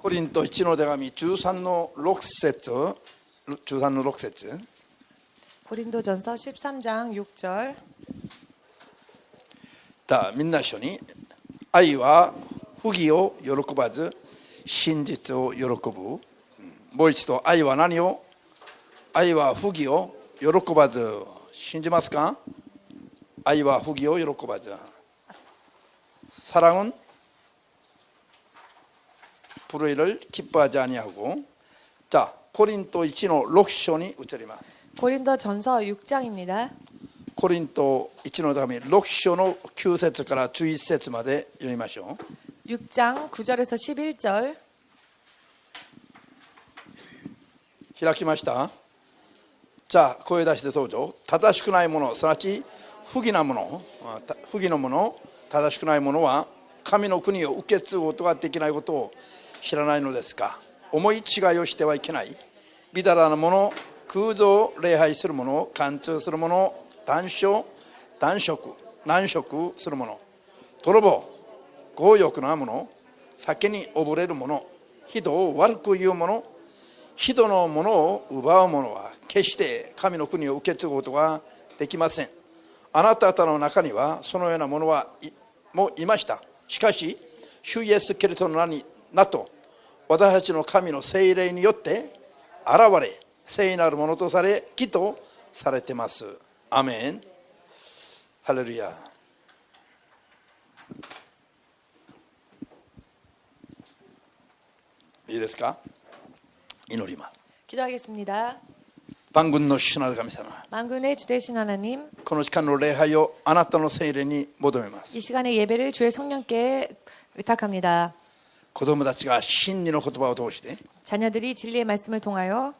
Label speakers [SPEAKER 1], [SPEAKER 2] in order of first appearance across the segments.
[SPEAKER 1] コリント1の手紙13の6節13の6節
[SPEAKER 2] 고린도전서 13장 6절.
[SPEAKER 1] みんな一緒に愛は不義を喜ばず真実を喜ぶ。もう一度、愛は何を？愛は不義を喜ばず。信じますか？愛は不義を喜ばず. 사랑은 불의를 기뻐하지 아니하고. 자, 고린도 1의 6章に 移ります.
[SPEAKER 2] 고린도전서 6장입니다.
[SPEAKER 1] コリント1の手紙6章の9節から11節まで読みましょう。
[SPEAKER 2] 6장 9절에서 11절.
[SPEAKER 1] 開きました。じゃあ声出してどうぞ。正しくないもの、すなわち不義なもの、不義のもの、正しくないものは神の国を受け継ぐことができないことを知らないのですか。思い違いをしてはいけない。みだらなもの、空洞を礼拝するもの、貫通するもの、断食難食するもの、泥棒、強欲なもの、酒に溺れるもの、人を悪く言うもの、人のものを奪う者は決して神の国を受け継ぐことができません。あなた方の中にはそのようなものもういました。しかし主イエスキリストの名と私たちの神の聖霊によって現れ聖なるものとされ義とされています。アメン。ハレルヤ。いいですか。祈ります。
[SPEAKER 2] 기도하겠습니다.
[SPEAKER 1] 만군의 주신 하나님様、
[SPEAKER 2] 만군의 주 되신 하나님,
[SPEAKER 1] この時間の礼拝をあなたの聖霊に求めます。
[SPEAKER 2] 이 시간의 예배를 주의 성령께 의탁합니다.
[SPEAKER 1] 子供たちが真理の言葉を通して
[SPEAKER 2] 자녀들이 진리의 말씀을 통하여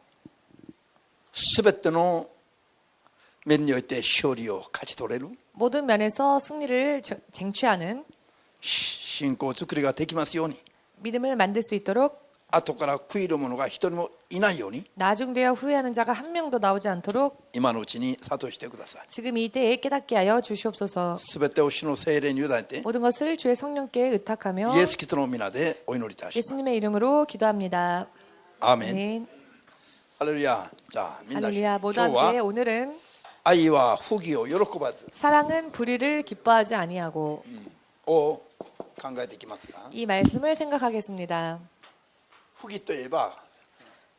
[SPEAKER 1] すべての面において勝利を勝ち取れる
[SPEAKER 2] 모든 면에서 승리를 쟁취하는
[SPEAKER 1] 信仰作りができますように、
[SPEAKER 2] 믿음을 만들 수 있도록,
[SPEAKER 1] 後から悔いる者が一人もいないように
[SPEAKER 2] 나중되어 후회하는 자가 한 명도 나오지 않도록
[SPEAKER 1] 今のうちに諭してください。
[SPEAKER 2] 지금 이때에 깨닫게 하여 주시옵소서.
[SPEAKER 1] すべてを主の聖霊に委ねて
[SPEAKER 2] 모든 것을 주의 성령께 의탁하며
[SPEAKER 1] イエス・キリストの皆でお祈りいたします。
[SPEAKER 2] 예수님의 이름으로 기도합니다.
[SPEAKER 1] アーメン。
[SPEAKER 2] 아멘.
[SPEAKER 1] ハレルヤ。じゃあみんな
[SPEAKER 2] 할렐루야.
[SPEAKER 1] 今
[SPEAKER 2] 모두
[SPEAKER 1] 日
[SPEAKER 2] 함께
[SPEAKER 1] は
[SPEAKER 2] 오늘은
[SPEAKER 1] 愛は不義を喜ばず
[SPEAKER 2] 사랑은 불의를 기뻐하지 아니하고
[SPEAKER 1] を考えていきますが、
[SPEAKER 2] 이 말씀을 생각하겠습니다.
[SPEAKER 1] 不義といえば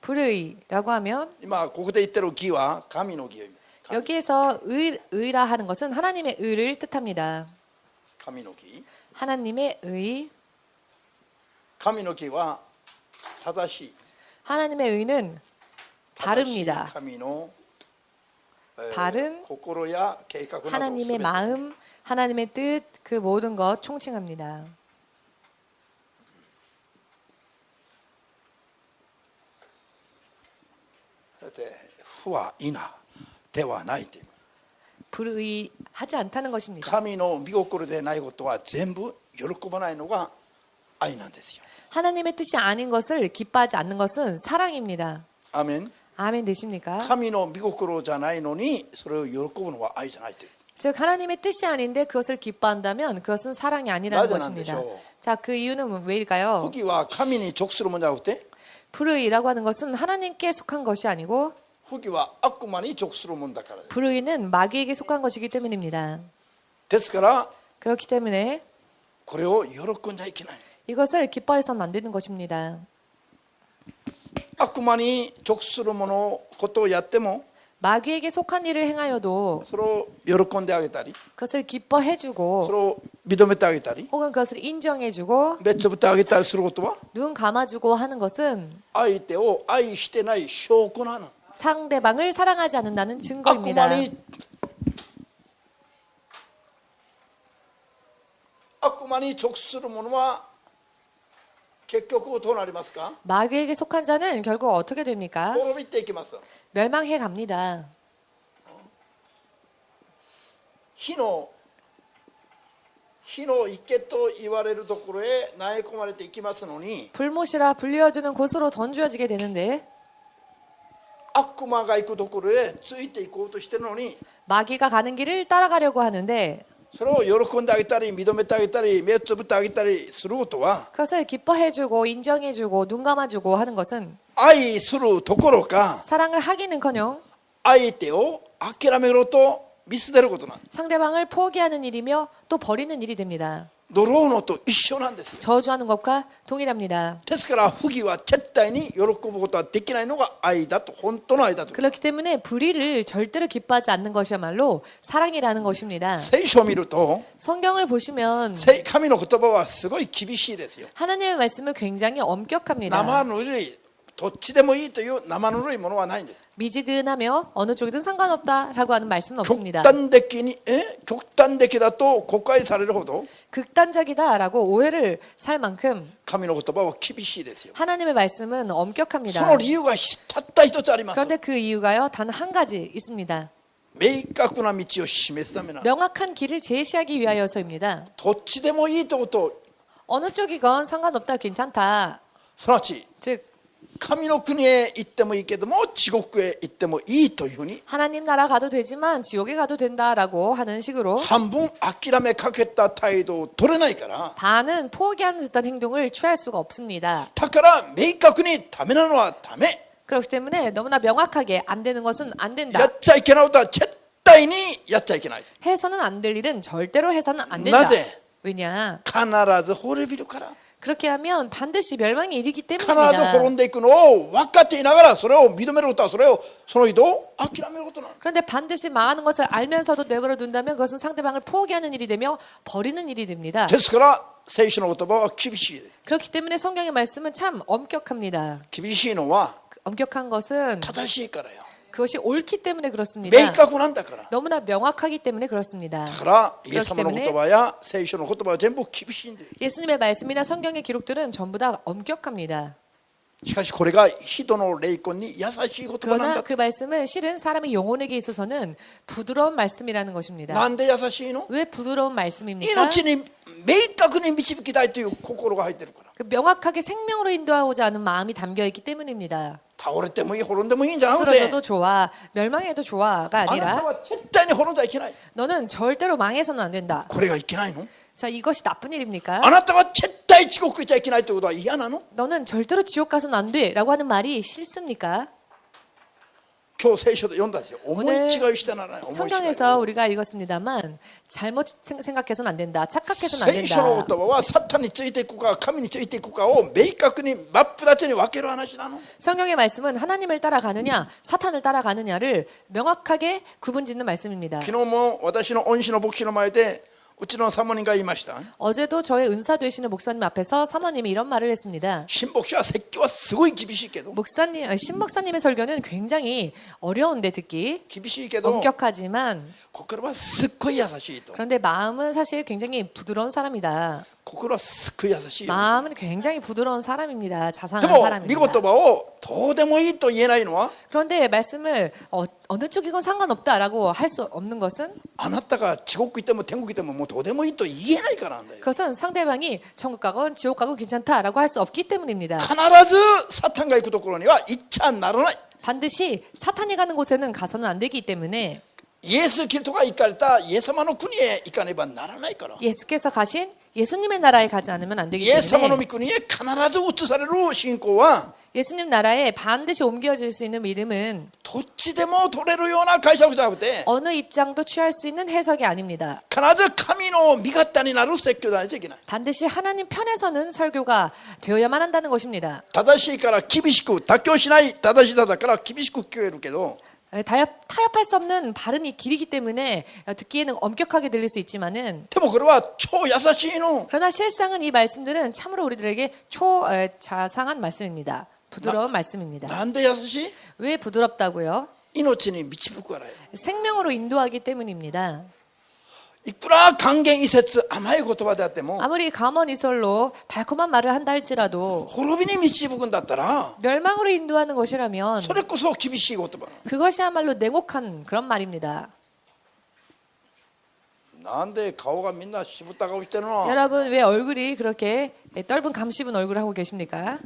[SPEAKER 2] 불의라고 하면
[SPEAKER 1] 今ここで言ってる義は神の義を意味。
[SPEAKER 2] 여기에서 의라 하는 것은 하나님의 의를 뜻합니다.
[SPEAKER 1] 神の義。
[SPEAKER 2] 하나님의 의,
[SPEAKER 1] 神の義は正しい。
[SPEAKER 2] 하나님의 의는 바릅니다.
[SPEAKER 1] 正しい神の
[SPEAKER 2] 바른
[SPEAKER 1] 心や計画など
[SPEAKER 2] 하나님의
[SPEAKER 1] 全て
[SPEAKER 2] 마음, 하나님의 뜻, 그 모든 것 총칭합니다.
[SPEAKER 1] だって不は否ではないという。
[SPEAKER 2] 불의하지 않다는 것입니다.
[SPEAKER 1] 神の御心でないことは全部喜ばないのが愛なんですよ。
[SPEAKER 2] 하나님의 뜻이 아닌 것을 기뻐하지 않는 것은 사랑입니다.
[SPEAKER 1] アーメン。
[SPEAKER 2] 아멘 되십니까?
[SPEAKER 1] 神の御心じゃないのにそれを喜ぶのは愛じゃないという。
[SPEAKER 2] 즉 하나님의 뜻이 아닌데 그것을 기뻐한다면 그것은 사랑이 아니라는
[SPEAKER 1] 맞아,
[SPEAKER 2] 것입니다.
[SPEAKER 1] 안
[SPEAKER 2] 자, 그 이유는 왜일까요?
[SPEAKER 1] 不義は神に属するものじゃなくて
[SPEAKER 2] 불의라고 하는 것은 하나님께 속한 것이 아니고
[SPEAKER 1] 不義は悪魔に属するものだからです。
[SPEAKER 2] 불의는 마귀에게 속한 것이기 때문입니다.
[SPEAKER 1] ですから
[SPEAKER 2] 그렇기 때문에
[SPEAKER 1] これを喜んじゃいけない。
[SPEAKER 2] 이것을 기뻐해서는 안 되는 것입니다.
[SPEAKER 1] 悪魔に属するものことをやっても
[SPEAKER 2] 마귀에게 속한 일을 행하여도
[SPEAKER 1] それを喜んであげたり
[SPEAKER 2] 그것을 기뻐해주고
[SPEAKER 1] それを認めてあげたり
[SPEAKER 2] 혹은 그것을 인정해주고
[SPEAKER 1] 目つぶってあげたりすることは
[SPEAKER 2] 눈 감아주고 하는 것은
[SPEAKER 1] 相手を愛してない証拠なの。
[SPEAKER 2] 상대방을 사랑하지 않는다는
[SPEAKER 1] 悪
[SPEAKER 2] 증거입니다.
[SPEAKER 1] 悪魔に属するものは結局どうなりますか？
[SPEAKER 2] 마귀에게 속한 자는 결국 어떻게 됩니까?
[SPEAKER 1] 滅びていきます。
[SPEAKER 2] 멸망해 갑니다.
[SPEAKER 1] 火の池と言われるところへ投げ込まれていきますのに、
[SPEAKER 2] 불못이라 불리워주는 곳으로 던져지게 되는데
[SPEAKER 1] 悪魔が行くところへついていこうとしてるのに
[SPEAKER 2] 마귀가 가는 길을 따라가려고 하는데
[SPEAKER 1] それを喜んであげたり認めてあげたり目をつぶってあげたりすることは
[SPEAKER 2] 그것을 기뻐해주고 인정해주고 눈 감아주고 하는 것은
[SPEAKER 1] 愛するどころか
[SPEAKER 2] 사랑을 하기는커녕
[SPEAKER 1] 相手を諦めろと見捨てることなんです。
[SPEAKER 2] 상대방을 포기하는 일이며 또 버리는 일이 됩니다.
[SPEAKER 1] 呪うのと一緒なんですよ。
[SPEAKER 2] 저주하는 것과 동일합니다.
[SPEAKER 1] ですから不義は絶対に喜ぶことはできないのが愛だと、本当の愛だと。
[SPEAKER 2] 그렇기 때문에 불의를 절대로 기뻐하지 않는 것이야말로 사랑이라는 것입니다.
[SPEAKER 1] 聖書を見ると
[SPEAKER 2] 성경을 보시면
[SPEAKER 1] 神の言葉はすごい厳しいですよ。
[SPEAKER 2] 하나님의 말씀은 굉장히 엄격합니다.
[SPEAKER 1] 生ぬるい、どっちでもいいという生ぬるいものはないんです。
[SPEAKER 2] 미지근하며 어느 쪽이든 상관없다라고 하는 말씀은
[SPEAKER 1] 極
[SPEAKER 2] 없습니다.
[SPEAKER 1] 端的だと誤解されるほど
[SPEAKER 2] 극단적이다라고 오해를 살 만큼
[SPEAKER 1] 神の言葉は厳しいですよ。
[SPEAKER 2] 하나님의 말씀은
[SPEAKER 1] そ
[SPEAKER 2] 엄격합니다.
[SPEAKER 1] の理由がたった一つあります。
[SPEAKER 2] 그런데 그 이유가요, 단 한 가지 있습니다.
[SPEAKER 1] 明確な道を示すためな。
[SPEAKER 2] 명확한 길을 제시하기 위하여서입니다.
[SPEAKER 1] どっちでもいいということを、
[SPEAKER 2] 어느 쪽이건 상관없다, 괜찮다.
[SPEAKER 1] すなわち
[SPEAKER 2] 즉
[SPEAKER 1] 神の国へ行ってもいいけども地獄へ行ってもいいというふうに
[SPEAKER 2] 하나님 나라 가도 되지만 지옥에 가도 된다라고 하는 식으로
[SPEAKER 1] 半分諦めかけた態度を取れないから、
[SPEAKER 2] 반은 포기하는 듯한 행동을 취할 수가 없습니다.
[SPEAKER 1] だから明確にダメなのはダメ、
[SPEAKER 2] 그렇기 때문에 너무나 명확하게 안 되는 것은 안
[SPEAKER 1] や
[SPEAKER 2] 된다.
[SPEAKER 1] っちゃいけないことは絶対にやっちゃいけない。
[SPEAKER 2] 해서는 안 될 일은 절대로 해서는 안 된다.
[SPEAKER 1] 나제?
[SPEAKER 2] 왜냐?
[SPEAKER 1] 必ず滅びるから、
[SPEAKER 2] 그렇게 하면 반드시 멸망에 이르기
[SPEAKER 1] 必ず
[SPEAKER 2] 때문입니다.
[SPEAKER 1] 滅んでいくのを分かっていながらそれを認めることは、その移動を諦めることなの。
[SPEAKER 2] 그런데 반드시 망하는 것을 알면서도 내버려 둔다면 그것은 상대방을 포기하는 일이 되며 버리는 일이 됩니다.
[SPEAKER 1] ですから聖書の言葉は厳しい。
[SPEAKER 2] 그렇기 때문에 성경의 말씀은 참 엄격합니다.
[SPEAKER 1] 厳しいのは
[SPEAKER 2] 엄격한 것은
[SPEAKER 1] 正しいからよ。
[SPEAKER 2] 그것이 옳기 때문에 그렇습니다.
[SPEAKER 1] 明確なんだから。
[SPEAKER 2] 너무나 명확하기 때문에 그렇습니다.
[SPEAKER 1] だからイエス様の言葉や聖書の言葉は全部厳しいんです。
[SPEAKER 2] 예수님의 말씀이나 성경의 기록들은 전부 다 엄격합니다.
[SPEAKER 1] しかしこれが人の霊魂に優しい言葉なん
[SPEAKER 2] 그러나
[SPEAKER 1] だ。
[SPEAKER 2] 그 말씀은 실은 사람의 영혼에게 있어서는 부드러운 말씀이라는 것입니다.
[SPEAKER 1] なんで優しいの？
[SPEAKER 2] 왜 부드러운 말씀입니까?
[SPEAKER 1] 命に明確に導きたいという心が入ってるから。
[SPEAKER 2] 그 명확하게 생명으로 인도하고자 하는 마음이 담겨 있기 때문입니다.
[SPEAKER 1] 倒れてもいい、滅んでもいいんじゃなくて、
[SPEAKER 2] 쓰러져도 좋아, 멸망해도 좋아가
[SPEAKER 1] あなた
[SPEAKER 2] 아니라
[SPEAKER 1] は絶対に滅んじゃいけない。
[SPEAKER 2] 너는 절대로 망해서는 안 된다.
[SPEAKER 1] これがいけないの？
[SPEAKER 2] 자, 이것이 나쁜 일입니까?
[SPEAKER 1] あなたは絶対地獄行っちゃいけないということは嫌なの？
[SPEAKER 2] 너는 절대로 지옥 가서는 안 돼라고 하는 말이 싫습니까?
[SPEAKER 1] 今日聖書で読んだんですよ。思い違いしてならない。思い違い。
[SPEAKER 2] 성경에서 우리가 읽었습니다만 잘못 생각해서는 안 된다. 착각해서는 안
[SPEAKER 1] 聖書の
[SPEAKER 2] 된다.
[SPEAKER 1] 言葉はサタンについていくか神についていくかを明確に真っ二つに分ける話なの。
[SPEAKER 2] 성경의 말씀은 하나님을 따라가느냐 사탄을 따라가느냐를 명확하게 구분짓는 말씀입니다.
[SPEAKER 1] 昨日も私の恩師の牧師の前でうちのサモニが言いました。
[SPEAKER 2] 어제도 저의 은사 되시는 목사님 앞에서 사모님이 이런 말을 했습니다.
[SPEAKER 1] 新牧師は説教はすごい厳しいけど、
[SPEAKER 2] 신 목사님의 설교는 굉장히 어려운데 듣기
[SPEAKER 1] 厳しいけど、
[SPEAKER 2] 엄격하지만
[SPEAKER 1] 心はすっごい優しいと。
[SPEAKER 2] 그런데 마음은 사실 굉장히 부드러운 사람이다.
[SPEAKER 1] 心はすっごい優しいよ。
[SPEAKER 2] 마음은 굉장히 부드러운 사람입니다.
[SPEAKER 1] で
[SPEAKER 2] 자상한
[SPEAKER 1] も御
[SPEAKER 2] 사람입니다.
[SPEAKER 1] 言葉をどうでもいいと言えないのは、
[SPEAKER 2] 그런데 말씀을 어느 쪽이건 상관없다라고 할 수 없는 것은
[SPEAKER 1] あなたが地獄行っても天国行ってももうどうでもいいと言えないからなんだよ。
[SPEAKER 2] 그것은 상대방이 천국 가건 지옥 가건 괜찮다라고 할 수 없기 때문입니다.
[SPEAKER 1] 必ずサタンが行くところには行っちゃならない。
[SPEAKER 2] 반드시 사탄이 가는 곳에는 가서는 안 되기 때문에
[SPEAKER 1] イエス・キリストが行かれたイエス様の国へ行かねばならないから。
[SPEAKER 2] 예수께서 가신 예수님의 나라에 가지 않으면 안 되기
[SPEAKER 1] イエス様の
[SPEAKER 2] 때문에
[SPEAKER 1] 御国へ必ず移される信仰は
[SPEAKER 2] 예수님 나라에 반드시 옮겨질 수 있는 믿음은
[SPEAKER 1] どっちでも取れるような解釈じゃなくて、
[SPEAKER 2] 어느 입장도 취할 수 있는 해석이 아닙니다.
[SPEAKER 1] 必ず神の味方になる説教でないといけない。
[SPEAKER 2] 반드시 하나님 편에서는 설교가 되어야만 한다는 것입니다.
[SPEAKER 1] 正しいから厳しく妥協しない、正しさだから厳しく聞こえるけど、
[SPEAKER 2] 타협할 수 없는 바른 이 길이기 때문에 듣기에는 엄격하게 들릴 수 있지만은
[SPEAKER 1] でもこれは超優しいの。
[SPEAKER 2] 그러나 실상은 이 말씀들은 참으로 우리들에게 자상한 말씀입니다. 부드러운 말씀입니다.
[SPEAKER 1] なんで優しい？
[SPEAKER 2] 왜 부드럽다고요?
[SPEAKER 1] 命に導くからよ。
[SPEAKER 2] 생명으로 인도하기 때문입니다.
[SPEAKER 1] いくら還元移説甘い言葉であっても
[SPEAKER 2] 아무리 감언이설로 달콤한 말을 한다 할지라도
[SPEAKER 1] 滅びに導くんだったら
[SPEAKER 2] 멸망으로 인도하는 것이라면
[SPEAKER 1] それこそ厳しい言葉なの。
[SPEAKER 2] 그것이야말로 냉혹한 그런 말입니다.
[SPEAKER 1] なんで顔がみんな渋った顔してるの？
[SPEAKER 2] 여러분 왜 얼굴이 그렇게 떫은 감씹은 얼굴을 하고 계십니까?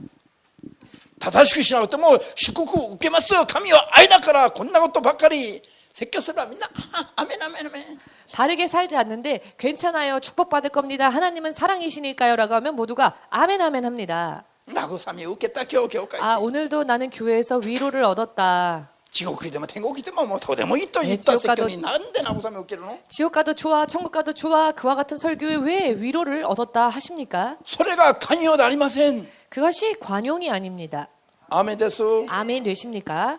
[SPEAKER 1] 正しくしなくても祝福受けます。神は愛だからこんなことばっかり説教すればみんなアメンアメンアメン
[SPEAKER 2] 바르게 살지 않는데 괜찮아요. 축복받을 겁니다. 하나님은 사랑이시니까요. 라고 하면 모두가 아멘 아멘 합니다.
[SPEAKER 1] 慰めを受けた今日教会
[SPEAKER 2] 아, 오늘도 나는 교회에서 위로를 얻었다.
[SPEAKER 1] 地獄でも天国でももうどうでもいいと言った
[SPEAKER 2] 地獄かと
[SPEAKER 1] 説教になんで慰めを受けるの
[SPEAKER 2] 지옥 가도 좋아, 천국 가도 좋아. 그와 같은 설교에 왜 위로를 얻었다 하십니까?
[SPEAKER 1] それが寛容でありません
[SPEAKER 2] 그것이 관용이 아닙니다.
[SPEAKER 1] アーメンです
[SPEAKER 2] 아멘 되십니까?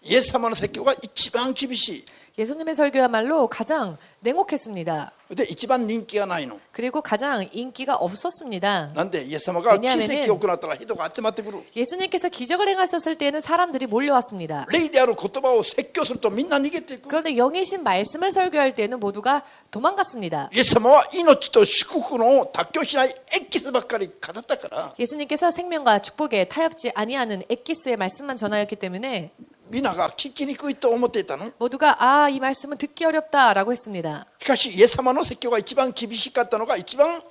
[SPEAKER 1] イエス様の説教が一番厳しい
[SPEAKER 2] 예수님의 설교야말로 가장 냉혹했습니다.
[SPEAKER 1] で一番人気がないの
[SPEAKER 2] 그리고 가장 인기가 없었습니다.
[SPEAKER 1] なんでイエス様が奇
[SPEAKER 2] 왜냐하면은
[SPEAKER 1] 跡を行ったら人が集まってくる
[SPEAKER 2] 예수님께서 기적을 행하셨을 때에는 사람들이 몰려왔습니다.
[SPEAKER 1] 霊である言葉を説教するとみんな逃げていく
[SPEAKER 2] 그런데 영이신 말씀을 설교할 때는 모두가 도망갔습니다.
[SPEAKER 1] イエス様は命と祝福の妥協しないエキスばっかり語ったから
[SPEAKER 2] 예수님께서 생명과 축복에 타협지 아니하는 엑기스의 말씀만 전하였기 때문에
[SPEAKER 1] 皆が聞きにくいと思っていたの
[SPEAKER 2] 모두가 아, 이 말씀은 듣기 어렵다라고 했습니다.
[SPEAKER 1] しかしイエス様の説教が一番厳しかったのが一番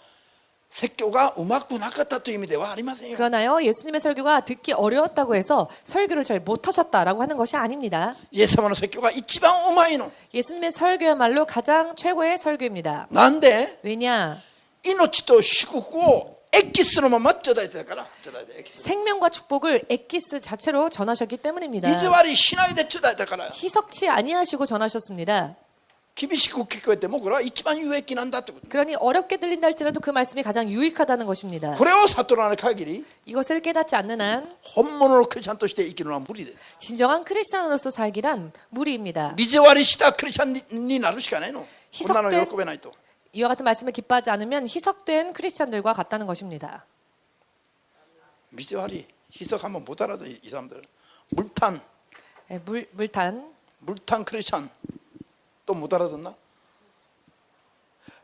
[SPEAKER 1] 説教がうまくなかったという意味ではありませんよ
[SPEAKER 2] 그러나요, 예수님의 설교가 듣기 어려웠다고 해서 설교를 잘 못하셨다라고 하는 것이 아닙니다.
[SPEAKER 1] イエス様の説教が一番うまいの
[SPEAKER 2] 예수님의 설교야말로 가장 최고의 설교입니다.
[SPEAKER 1] なんで
[SPEAKER 2] 왜냐?
[SPEAKER 1] 命と祝福をエキスのまま頂いてたから頂いてエキス
[SPEAKER 2] 생명과 축복을 엑기스 자체로 전하셨기 때문입니다.
[SPEAKER 1] 水割りしないで頂いたから
[SPEAKER 2] 희석치 아니하시고 전하셨습니다.
[SPEAKER 1] 厳しく聞こえてもこれは一番有益なんだってこと
[SPEAKER 2] 그러니 어렵게 들린다 할지라도 그 말씀이 가장 유익하다는 것입니다.
[SPEAKER 1] これを悟らない限り
[SPEAKER 2] 이것을 깨닫지 않는 한
[SPEAKER 1] 本物のクリスチャンとして生きるのは無理です
[SPEAKER 2] 진정한 크리스찬으로서 살기란 무리입니다.
[SPEAKER 1] 水割りしたクリスチャンになるしかないのこんなの喜べないと
[SPEAKER 2] 이와 같은 말씀을 기뻐하지 않으면 희석된 크리스찬들과 같다는 것입니다.
[SPEAKER 1] 水割り희석하면 못 알아도 이 사람들 물탄
[SPEAKER 2] 예, 물탄
[SPEAKER 1] 물탄 크리스찬 또 못 알아듣나?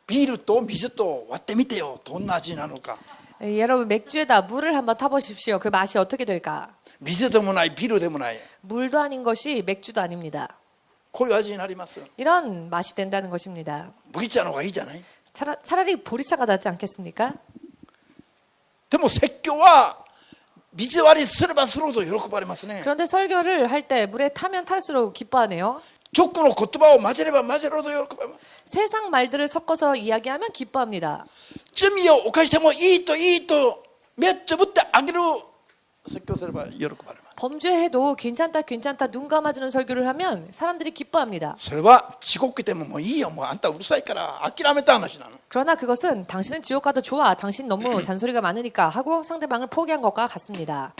[SPEAKER 1] ビールと水と割ってみてよどんな味なのか
[SPEAKER 2] 예, 여러분 맥주에다 물을 한번 타보십시오. 그 맛이 어떻게 될까?
[SPEAKER 1] 水でもないビールでもない
[SPEAKER 2] 물도 아닌 것이 맥주도 아닙니다.
[SPEAKER 1] こういう味になります
[SPEAKER 2] 이런 맛이 된다는 것입니다.
[SPEAKER 1] 麦茶の方がいいじゃない
[SPEAKER 2] 차라리 보리차가 낫지 않겠습니까?
[SPEAKER 1] でも説教は水割りすればするほど喜ばれますね
[SPEAKER 2] 그런데 설교를 할 때 물에 타면 탈수록 기뻐하네요.
[SPEAKER 1] 直の言葉を混ぜれば混ぜるほど喜ばれます
[SPEAKER 2] 세상 말들을 섞어서 이야기하면 기뻐합니다.
[SPEAKER 1] 罪を犯してもいいといいと目つぶってあげる説教すれば喜ばれます
[SPEAKER 2] 범죄해도 괜찮다 괜찮다 눈 감아주는 설교를 하면 사람들이 기뻐합니다.
[SPEAKER 1] それは地獄でももういいよもうあんたうるさいから諦めた話なの
[SPEAKER 2] 그러나 그것은 당신은 지옥 가도 좋아. 당신 너무 잔소리가 많으니까 하고 상대방을 포기한 것과 같습니다.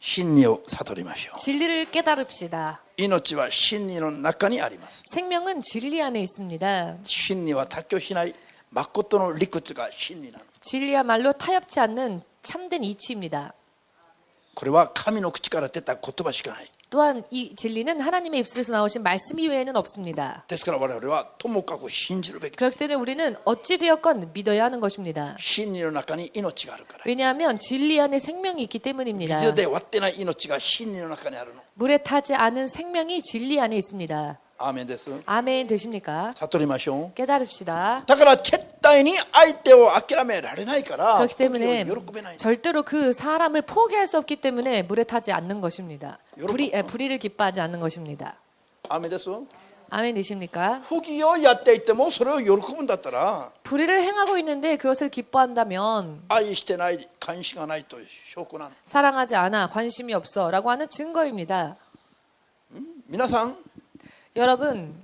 [SPEAKER 1] 真理を悟りましょう
[SPEAKER 2] 진리를 깨달읍시다.
[SPEAKER 1] 命は真理の中にあります
[SPEAKER 2] 생명은 진리 안에 있습니다.
[SPEAKER 1] 真理は妥協しない誠の理屈が真理なの
[SPEAKER 2] 진리야말로 타협치 않는 참된 이치입니다.
[SPEAKER 1] これは神の口から出た言葉しかない
[SPEAKER 2] 또한 이 진리는 하나님의 입술에서 나오신 말씀 이외에는 없습니다.
[SPEAKER 1] ですから我々はともかく信じるべき
[SPEAKER 2] 그렇기 때문에 우리는 어찌 되었건 믿어야 하는 것입니다.
[SPEAKER 1] 真理の中に命があるから
[SPEAKER 2] 왜냐하면 진리 안에 생명이 있기 때문입니다.
[SPEAKER 1] 水で割ってない命が真理の中にあるの
[SPEAKER 2] 물에 타지 않은 생명이 진리 안에 있습니다.
[SPEAKER 1] アーメンです
[SPEAKER 2] 아멘 되십니까?
[SPEAKER 1] 悟りましょう
[SPEAKER 2] 깨달읍시다.
[SPEAKER 1] だから絶対に相手を諦められないから
[SPEAKER 2] 그렇기 때문에
[SPEAKER 1] 喜べない
[SPEAKER 2] 절대로 그 사람을 포기할 수 없기 때문에 물에 타지 않는 것입니다. 불의를 기뻐하지 않는 것입니다.
[SPEAKER 1] アーメンです
[SPEAKER 2] 아멘 되십니까?
[SPEAKER 1] 不義をやっていてもそれを喜ぶんだったら
[SPEAKER 2] 불의를 행하고 있는데 그것을 기뻐한다면
[SPEAKER 1] 愛してない関心がないという証拠なの
[SPEAKER 2] 사랑하지 않아 관심이 없어라고 하는 증거입니다.
[SPEAKER 1] 皆さん
[SPEAKER 2] 여러분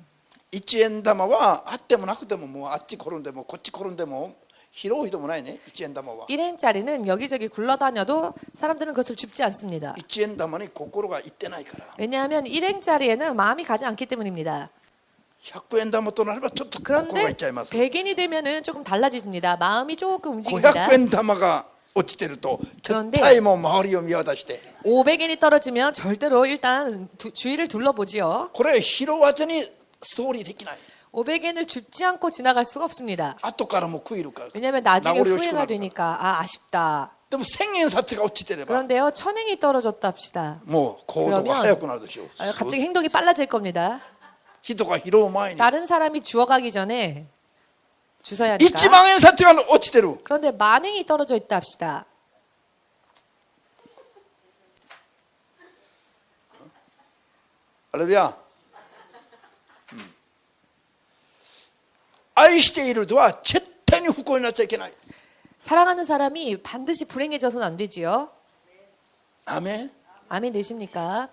[SPEAKER 1] 1円玉はあってもなくてももうあっち転んでもこっち転んでも拾う人もないね1円玉は
[SPEAKER 2] 1엔짜리는 여기저기 굴러다녀도 사람들은 그것을 줍지 않습니다.
[SPEAKER 1] 1円玉に心がいってないから
[SPEAKER 2] 왜냐하면 1엔짜리에는 마음이 가지 않기 때문입니다.
[SPEAKER 1] 100円玉となればちょっと心がい
[SPEAKER 2] 그런데
[SPEAKER 1] っちゃいます
[SPEAKER 2] 100엔이 되면은 조금 달라집니다. 마음이 조금 움직입니다.
[SPEAKER 1] 500円玉が落ちてると絶
[SPEAKER 2] 그런데
[SPEAKER 1] 対もう周りを見渡して
[SPEAKER 2] 500엔이 떨어지면 절대로 일단 주위를 둘러보지요.
[SPEAKER 1] これ拾わずにストーリーできない
[SPEAKER 2] 500엔을 줍지 않고 지나갈 수가 없습니다.
[SPEAKER 1] 後からも食いるから
[SPEAKER 2] 왜냐하면 나중에
[SPEAKER 1] 나고리
[SPEAKER 2] 후회가
[SPEAKER 1] 요식을
[SPEAKER 2] 되니까 아 아쉽다.
[SPEAKER 1] でも1000円札が落ちてれば
[SPEAKER 2] 그런데요 1000엔이 떨어졌다 합시다.
[SPEAKER 1] もう行動が早くなるでしょう
[SPEAKER 2] 갑자기 행동이 빨라질 겁니다.
[SPEAKER 1] 人が拾う前に
[SPEAKER 2] 다른 사람이 주워가기 전에 주워야 하니까.
[SPEAKER 1] 1万円札が落ちてる
[SPEAKER 2] 그런데 만행이 떨어져 있다 합시다.
[SPEAKER 1] 할렐루야. 愛しているとは絶対に不幸になっちゃいけない。
[SPEAKER 2] 사랑하는 사람이 반드시 불행해져서는 안 되지요.
[SPEAKER 1] アーメン。
[SPEAKER 2] 아멘 되십니까?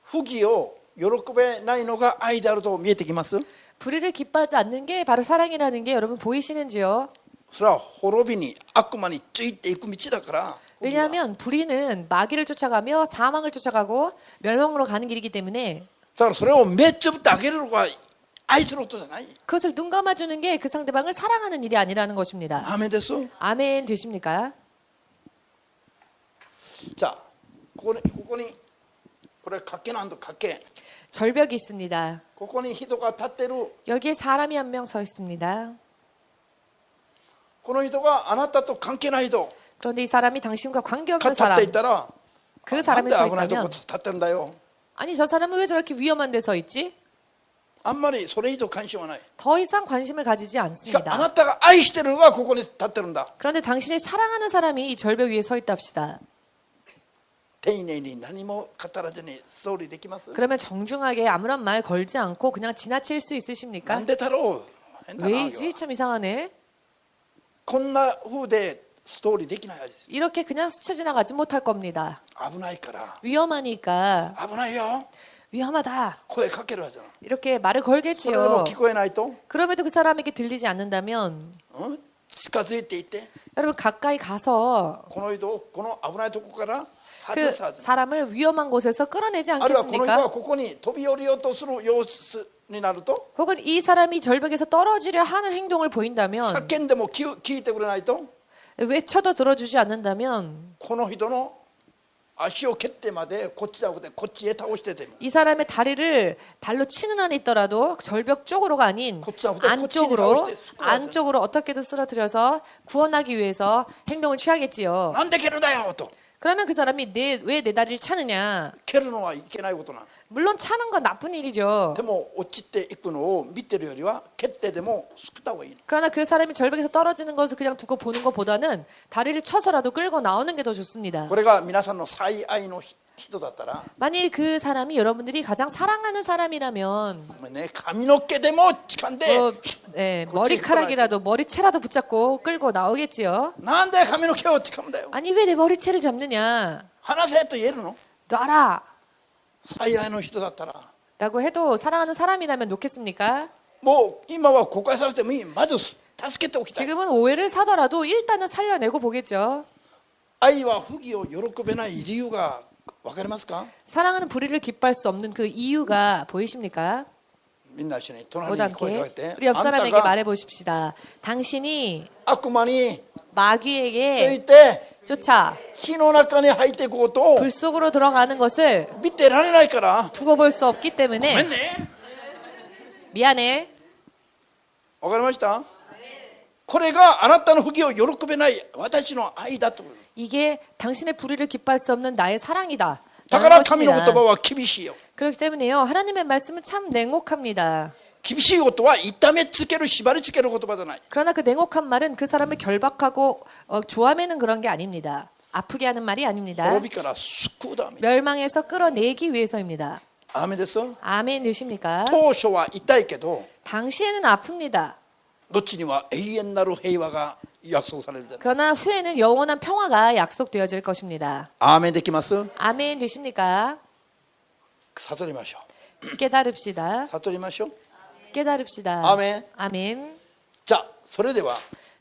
[SPEAKER 1] 不義を喜べないのが愛であると見えてきます。
[SPEAKER 2] 불의를 기뻐하지 않는 게 바로 사랑이라는 게 여러분 보이시는지요?
[SPEAKER 1] それは滅びに悪魔についていく道だから。
[SPEAKER 2] 왜냐하면 불의는 마귀를 쫓아가며 사망을 쫓아가고 멸망으로 가는 길이기 때문에
[SPEAKER 1] だからそれを目つぶってあげるのが愛することじゃない。
[SPEAKER 2] 그것을 눈 감아주는 게 그 상대방을 사랑하는 일이 아니라는 것입니다.
[SPEAKER 1] アーメンです。
[SPEAKER 2] 아멘 되십니까?
[SPEAKER 1] じゃあここにこれ賭けなんだ賭け。
[SPEAKER 2] 절벽이 있습니다.
[SPEAKER 1] ここに人が立ってる。
[SPEAKER 2] 여기에 사람이 한 명 서 있습니다.
[SPEAKER 1] この人があなたと関係ない人
[SPEAKER 2] 그런데 이 사람이 당신과
[SPEAKER 1] が
[SPEAKER 2] 관계없는
[SPEAKER 1] 立って
[SPEAKER 2] 사람,
[SPEAKER 1] いたら、
[SPEAKER 2] 그
[SPEAKER 1] なん
[SPEAKER 2] 사람이
[SPEAKER 1] で
[SPEAKER 2] 서
[SPEAKER 1] 危ないとこ
[SPEAKER 2] 있다면
[SPEAKER 1] 立ってるんだよ。
[SPEAKER 2] 아니 저 사람은 왜 저렇게 위험한 데 서 있지?
[SPEAKER 1] あんまりそれ以上関心はない。
[SPEAKER 2] 더 이상 관심을 가지지
[SPEAKER 1] あ
[SPEAKER 2] 않습니다.
[SPEAKER 1] なたが愛してるのがここに立ってるんだ。
[SPEAKER 2] 그런데 당신이 사랑하는 사람이 이 절벽 위에 서 있다 합시다.
[SPEAKER 1] 丁寧に何も語らずにストーリーできます。
[SPEAKER 2] 그러면 정중하게 아무런 말 걸지 않고 그냥 지나칠 수
[SPEAKER 1] な
[SPEAKER 2] 있으십니까?
[SPEAKER 1] んでだろう。変だな。
[SPEAKER 2] 왜이지? 참 이상하네.
[SPEAKER 1] こんな風でストーリーできないです。
[SPEAKER 2] 이렇게 그냥 스쳐 지나가지 못할 겁니다.
[SPEAKER 1] 危ないから。
[SPEAKER 2] 위험하니까
[SPEAKER 1] 危ないよ。
[SPEAKER 2] 위험하다.
[SPEAKER 1] 声かけるはずなの。
[SPEAKER 2] 이렇게 말을
[SPEAKER 1] それでも
[SPEAKER 2] 걸겠지요.
[SPEAKER 1] 聞こえないと、
[SPEAKER 2] 그럼에도 그 사람에게 들리지 않는다면
[SPEAKER 1] 近づいていって、
[SPEAKER 2] 여러분 가까이 가서
[SPEAKER 1] この人をこの危ないとこから外
[SPEAKER 2] 그
[SPEAKER 1] すはず。
[SPEAKER 2] 사람을 위험한 곳에서 끌어내지
[SPEAKER 1] あるいはこの人は
[SPEAKER 2] 않겠습니까?
[SPEAKER 1] ここに飛び降りようとする様子になると、
[SPEAKER 2] 혹은 이 사람이 절벽에서 떨어지려 하는 행동을 보인다면
[SPEAKER 1] 叫んでも聞いてくれないと、
[SPEAKER 2] 외쳐도 들어주지 않는다면
[SPEAKER 1] この人の足を蹴ってまでこっちじゃなくてこっちへ倒してでも
[SPEAKER 2] 이 사람의 다리를 발로 치는 한에 있더라도 절벽 쪽으로가 아닌
[SPEAKER 1] 고치자부터
[SPEAKER 2] 안쪽으로
[SPEAKER 1] 고치니 나올 때
[SPEAKER 2] 안쪽으로 어떻게든 쓰러뜨려서 구원하기 위해서 행동을 취하겠지요.
[SPEAKER 1] なんで蹴るんだよと。
[SPEAKER 2] 그러면 그 사람이 왜 내 다리를 차느냐?
[SPEAKER 1] 蹴るのはいけないことなの。
[SPEAKER 2] 물론 차는 건 나쁜 일이죠.
[SPEAKER 1] でも落ちていくのを見てるよりは蹴ってでも救った方がいいの。
[SPEAKER 2] 그러나 그 사람이 절벽에서 떨어지는 것을 그냥 두고 보는 것보다는 다리를 쳐서라도 끌고 나오는 게 더 좋습니다.
[SPEAKER 1] これが皆さんの最愛の人だったら、
[SPEAKER 2] 만일 그 사람이 여러분들이 가장 사랑하는 사람이라면
[SPEAKER 1] お前ね、髪の毛でも掴んで、
[SPEAKER 2] 네, 머리카락이라도 머리채라도 붙잡고 끌고 나오겠지요.
[SPEAKER 1] なんで髪の毛を掴むんだよ。
[SPEAKER 2] 아니 왜 내 머리채를 잡느냐?
[SPEAKER 1] 離せと言えるの。
[SPEAKER 2] 놔라!
[SPEAKER 1] 最愛の人だったら、
[SPEAKER 2] 라고 해도 사랑하는 사람이라면 놓겠습니까?
[SPEAKER 1] もう今は誤解されてもいい。まず助けておきたい。
[SPEAKER 2] 지금은 오해를 사더라도 일단은 살려내고 보겠죠.
[SPEAKER 1] 愛は不義を喜べない理由が分かりますか。
[SPEAKER 2] 사랑하는 불의를 기뻐할 수 없는 그 이유가 보이십니까?
[SPEAKER 1] みんな一緒に
[SPEAKER 2] 모두
[SPEAKER 1] 隣に声か
[SPEAKER 2] 함께
[SPEAKER 1] けて、
[SPEAKER 2] 우리 옆
[SPEAKER 1] あんた
[SPEAKER 2] 사람에게
[SPEAKER 1] が
[SPEAKER 2] 말해 보십시다. 당신이
[SPEAKER 1] 悪魔につ
[SPEAKER 2] 마귀에게
[SPEAKER 1] いて
[SPEAKER 2] 쫓아
[SPEAKER 1] 火の中に入っていくことを
[SPEAKER 2] 불 속으로 들어가는 것을
[SPEAKER 1] 見てられないから。
[SPEAKER 2] 두고 볼 수 없기
[SPEAKER 1] ごめ
[SPEAKER 2] 때문에
[SPEAKER 1] んね。
[SPEAKER 2] 미안해.
[SPEAKER 1] わかりました。これがあなたの不義を喜べない私の愛だと。
[SPEAKER 2] 이게 당신의 불의를 기뻐할 수 없는 나의 사랑이다.
[SPEAKER 1] だから
[SPEAKER 2] 라는
[SPEAKER 1] 神の言
[SPEAKER 2] 것입니다.
[SPEAKER 1] 葉は厳しいよ。
[SPEAKER 2] 그렇기 때문에요. 하나님의 말씀은 참 냉혹합니다.
[SPEAKER 1] 厳しいことは痛めつける縛りつける言葉じゃない。
[SPEAKER 2] 그러나 그 냉혹한 말은 그 사람을 결박하고 조아매는 그런 게 아닙니다. 아프게 하는 말이 아닙니다.
[SPEAKER 1] 滅びから救うため。
[SPEAKER 2] 멸망에서 끌어내기 위해서입니다.
[SPEAKER 1] アーメンです。
[SPEAKER 2] 아멘 되십니까?
[SPEAKER 1] 当初は痛いけど、
[SPEAKER 2] 당시에는 아픕니다.
[SPEAKER 1] 後には永遠なる平和が約束されるじゃない。
[SPEAKER 2] 그러나 후에는 영원한 평화가 약속되어질 것입니다.
[SPEAKER 1] アーメンできます。
[SPEAKER 2] 아멘 되십니까?
[SPEAKER 1] 悟りましょ
[SPEAKER 2] 깨달읍시다.
[SPEAKER 1] う。悟りましょう。
[SPEAKER 2] 깨달읍시다.
[SPEAKER 1] 아멘.
[SPEAKER 2] 아멘.
[SPEAKER 1] じゃあそれでは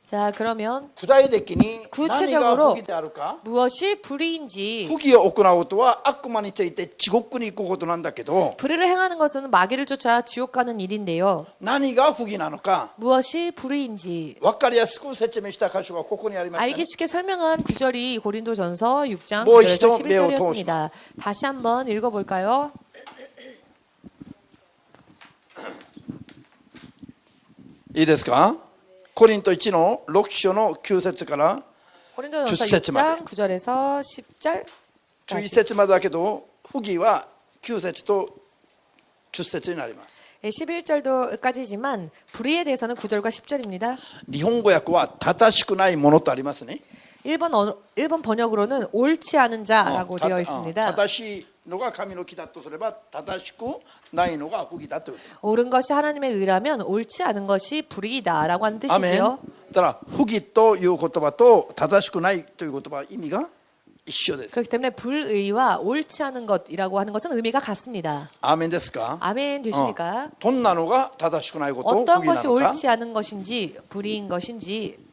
[SPEAKER 2] 자, 그러면
[SPEAKER 1] 具体的に何が
[SPEAKER 2] 구체적으로
[SPEAKER 1] 不義であるか。
[SPEAKER 2] 무엇이 불의인지
[SPEAKER 1] 不義を行うことは悪魔について地獄に行くことなんだけど、
[SPEAKER 2] 불의를 행하는 것은 마귀를 쫓아 지옥 가는 일인데요.
[SPEAKER 1] 何が不義なのか
[SPEAKER 2] 무엇이 불의인지
[SPEAKER 1] 分かりやすく説明した箇所がここにありましたね。
[SPEAKER 2] 알기 쉽게 설명한 구절이 고린도전서 6장
[SPEAKER 1] 뭐
[SPEAKER 2] 9절에서
[SPEAKER 1] 이시도
[SPEAKER 2] 11절이었습니다. 다시 한번 읽어볼까요?
[SPEAKER 1] いいですか。コリント1の6章の9節から
[SPEAKER 2] 고린도전서
[SPEAKER 1] 10節まで
[SPEAKER 2] 6장 9절에서 10절
[SPEAKER 1] 11節までだけど、不義は9節と10節になります。
[SPEAKER 2] 11절도까지지만 불의에 대해서는 9절과 10절입니다.
[SPEAKER 1] 日本語訳は正しくないものとありますね。
[SPEAKER 2] 일본 번역으로는 옳지 않은 자라고 되어 있습니다.
[SPEAKER 1] 正しいのが神の木だとすれば正しくないのが不義だというこ
[SPEAKER 2] 옳은 것이 하나님의 의라면 옳지 않은 것이 불의다라고 하는
[SPEAKER 1] と。アメン。
[SPEAKER 2] 뜻이지요.
[SPEAKER 1] だから不義という言葉と正しくないという言葉は意味が一緒です。
[SPEAKER 2] 그렇기 때문에 불의와 옳지 않은 것이라고 하는 것은 의미가 같습니다.
[SPEAKER 1] アーメンですか？
[SPEAKER 2] 아멘 되십니까?
[SPEAKER 1] どんなのが正しくないこと不
[SPEAKER 2] 어떤
[SPEAKER 1] 義な
[SPEAKER 2] 것이
[SPEAKER 1] のか。
[SPEAKER 2] 옳지 않은 것인지 불의인 것인지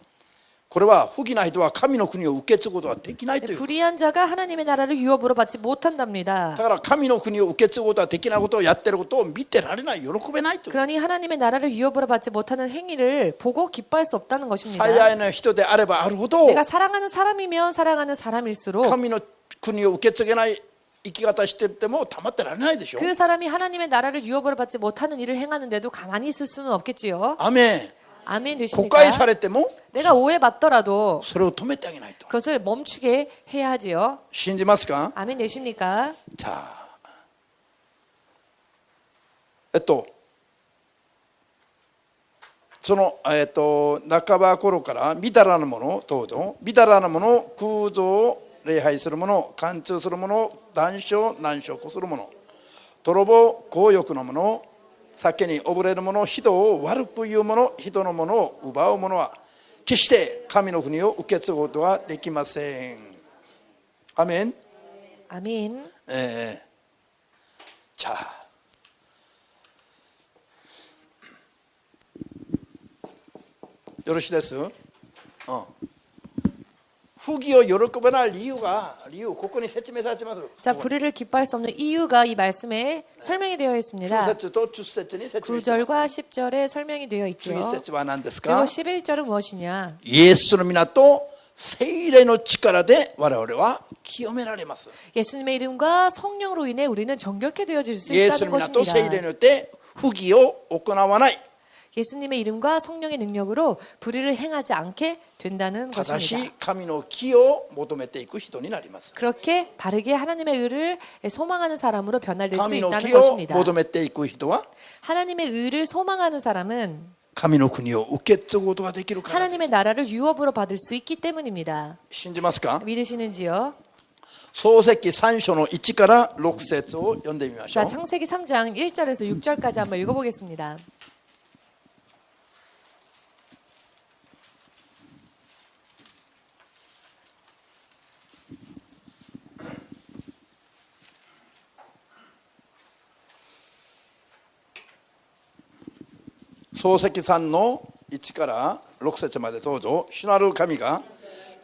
[SPEAKER 1] これは不義な人は神の国を受け継ぐことはできないという。
[SPEAKER 2] 불의한 자가 하나님의 나라를 유업으로 받지 못한답니다.
[SPEAKER 1] だから神の国を受け継ぐことはできないことをやってることを見てられない、喜べないという。
[SPEAKER 2] 그러니 하나님의 나라를 유업으로 받지 못하는 행위를 보고 기뻐할 수 없다는 것입니다.
[SPEAKER 1] 最愛の人であればあるほど
[SPEAKER 2] 내가 사랑하는 사람이면 사랑하는 사람일수록
[SPEAKER 1] 神の国を受け継げない生き方しててもたまってられないでしょ。
[SPEAKER 2] 그 사람이 하나님의 나라를 유업으로 받지 못하는 일을 행하는데도 가만히 있을 수는 없겠지요.
[SPEAKER 1] アメン。
[SPEAKER 2] 아멘
[SPEAKER 1] 誤
[SPEAKER 2] 되십니까?
[SPEAKER 1] 解されても
[SPEAKER 2] 내가 오해받더라도
[SPEAKER 1] それを止めてあげないと。
[SPEAKER 2] 그것을 멈추게 해야 하지요.
[SPEAKER 1] 信じますか？
[SPEAKER 2] 아멘 되십니까?
[SPEAKER 1] さあ、その半ば頃からみだらなもの等々、みだらなもの、空洞を礼拝するもの、貫通するもの、断傷難食するもの、泥棒強欲のもの、酒に溺れる者、人を悪く言う者、人のものを奪う者は決して神の国を受け継ぐことはできません。アメン。
[SPEAKER 2] 아멘.
[SPEAKER 1] 자,よろしいです。不義を喜ばない理由ここに説明されています。
[SPEAKER 2] 자, 불의를 기뻐할 수 없는 이유가 이 말씀에 설명이 되어
[SPEAKER 1] 9
[SPEAKER 2] 있습니다.
[SPEAKER 1] 節と10節に説明しています。
[SPEAKER 2] 9절과 10절에 설명이 되어
[SPEAKER 1] 次
[SPEAKER 2] 있죠.
[SPEAKER 1] 節は何です
[SPEAKER 2] 그리고
[SPEAKER 1] か？
[SPEAKER 2] 11절은 무엇이냐?
[SPEAKER 1] イエスの皆と聖霊の力で我々は清められます。
[SPEAKER 2] 예수님의 이름과 성령으로 인해 우리는 정결케 되어질 수
[SPEAKER 1] イエスの
[SPEAKER 2] 있다는
[SPEAKER 1] 皆と聖霊
[SPEAKER 2] 것입니다.
[SPEAKER 1] によって不義を行わない。
[SPEAKER 2] 예수님의 이름과 성령의 능력으로 불의를 행하지 않게 된다는
[SPEAKER 1] 正しい
[SPEAKER 2] 것입니다.
[SPEAKER 1] 神の義を求めていく人になります。
[SPEAKER 2] 그렇게 바르게 하나님의 의를 소망하는 사람으로 변화될 수
[SPEAKER 1] 神の
[SPEAKER 2] 있다는
[SPEAKER 1] 義を
[SPEAKER 2] 것입니다.
[SPEAKER 1] 求めていく人は
[SPEAKER 2] 하나님의 의를 소망하는 사람은
[SPEAKER 1] 神の国を受け継ぐことができるからです。
[SPEAKER 2] 하나님의 나라를 유업으로 받을 수 있기 때문입니다.
[SPEAKER 1] 信じますか？
[SPEAKER 2] 믿으시는지요?
[SPEAKER 1] 創世記3章の1から6節を読んでみましょ
[SPEAKER 2] 자,
[SPEAKER 1] う。
[SPEAKER 2] 창세기 3장 1절에서 6절까지 한번 읽어보겠습니다.
[SPEAKER 1] 創世記3の1から6節までどうぞ。主なる神が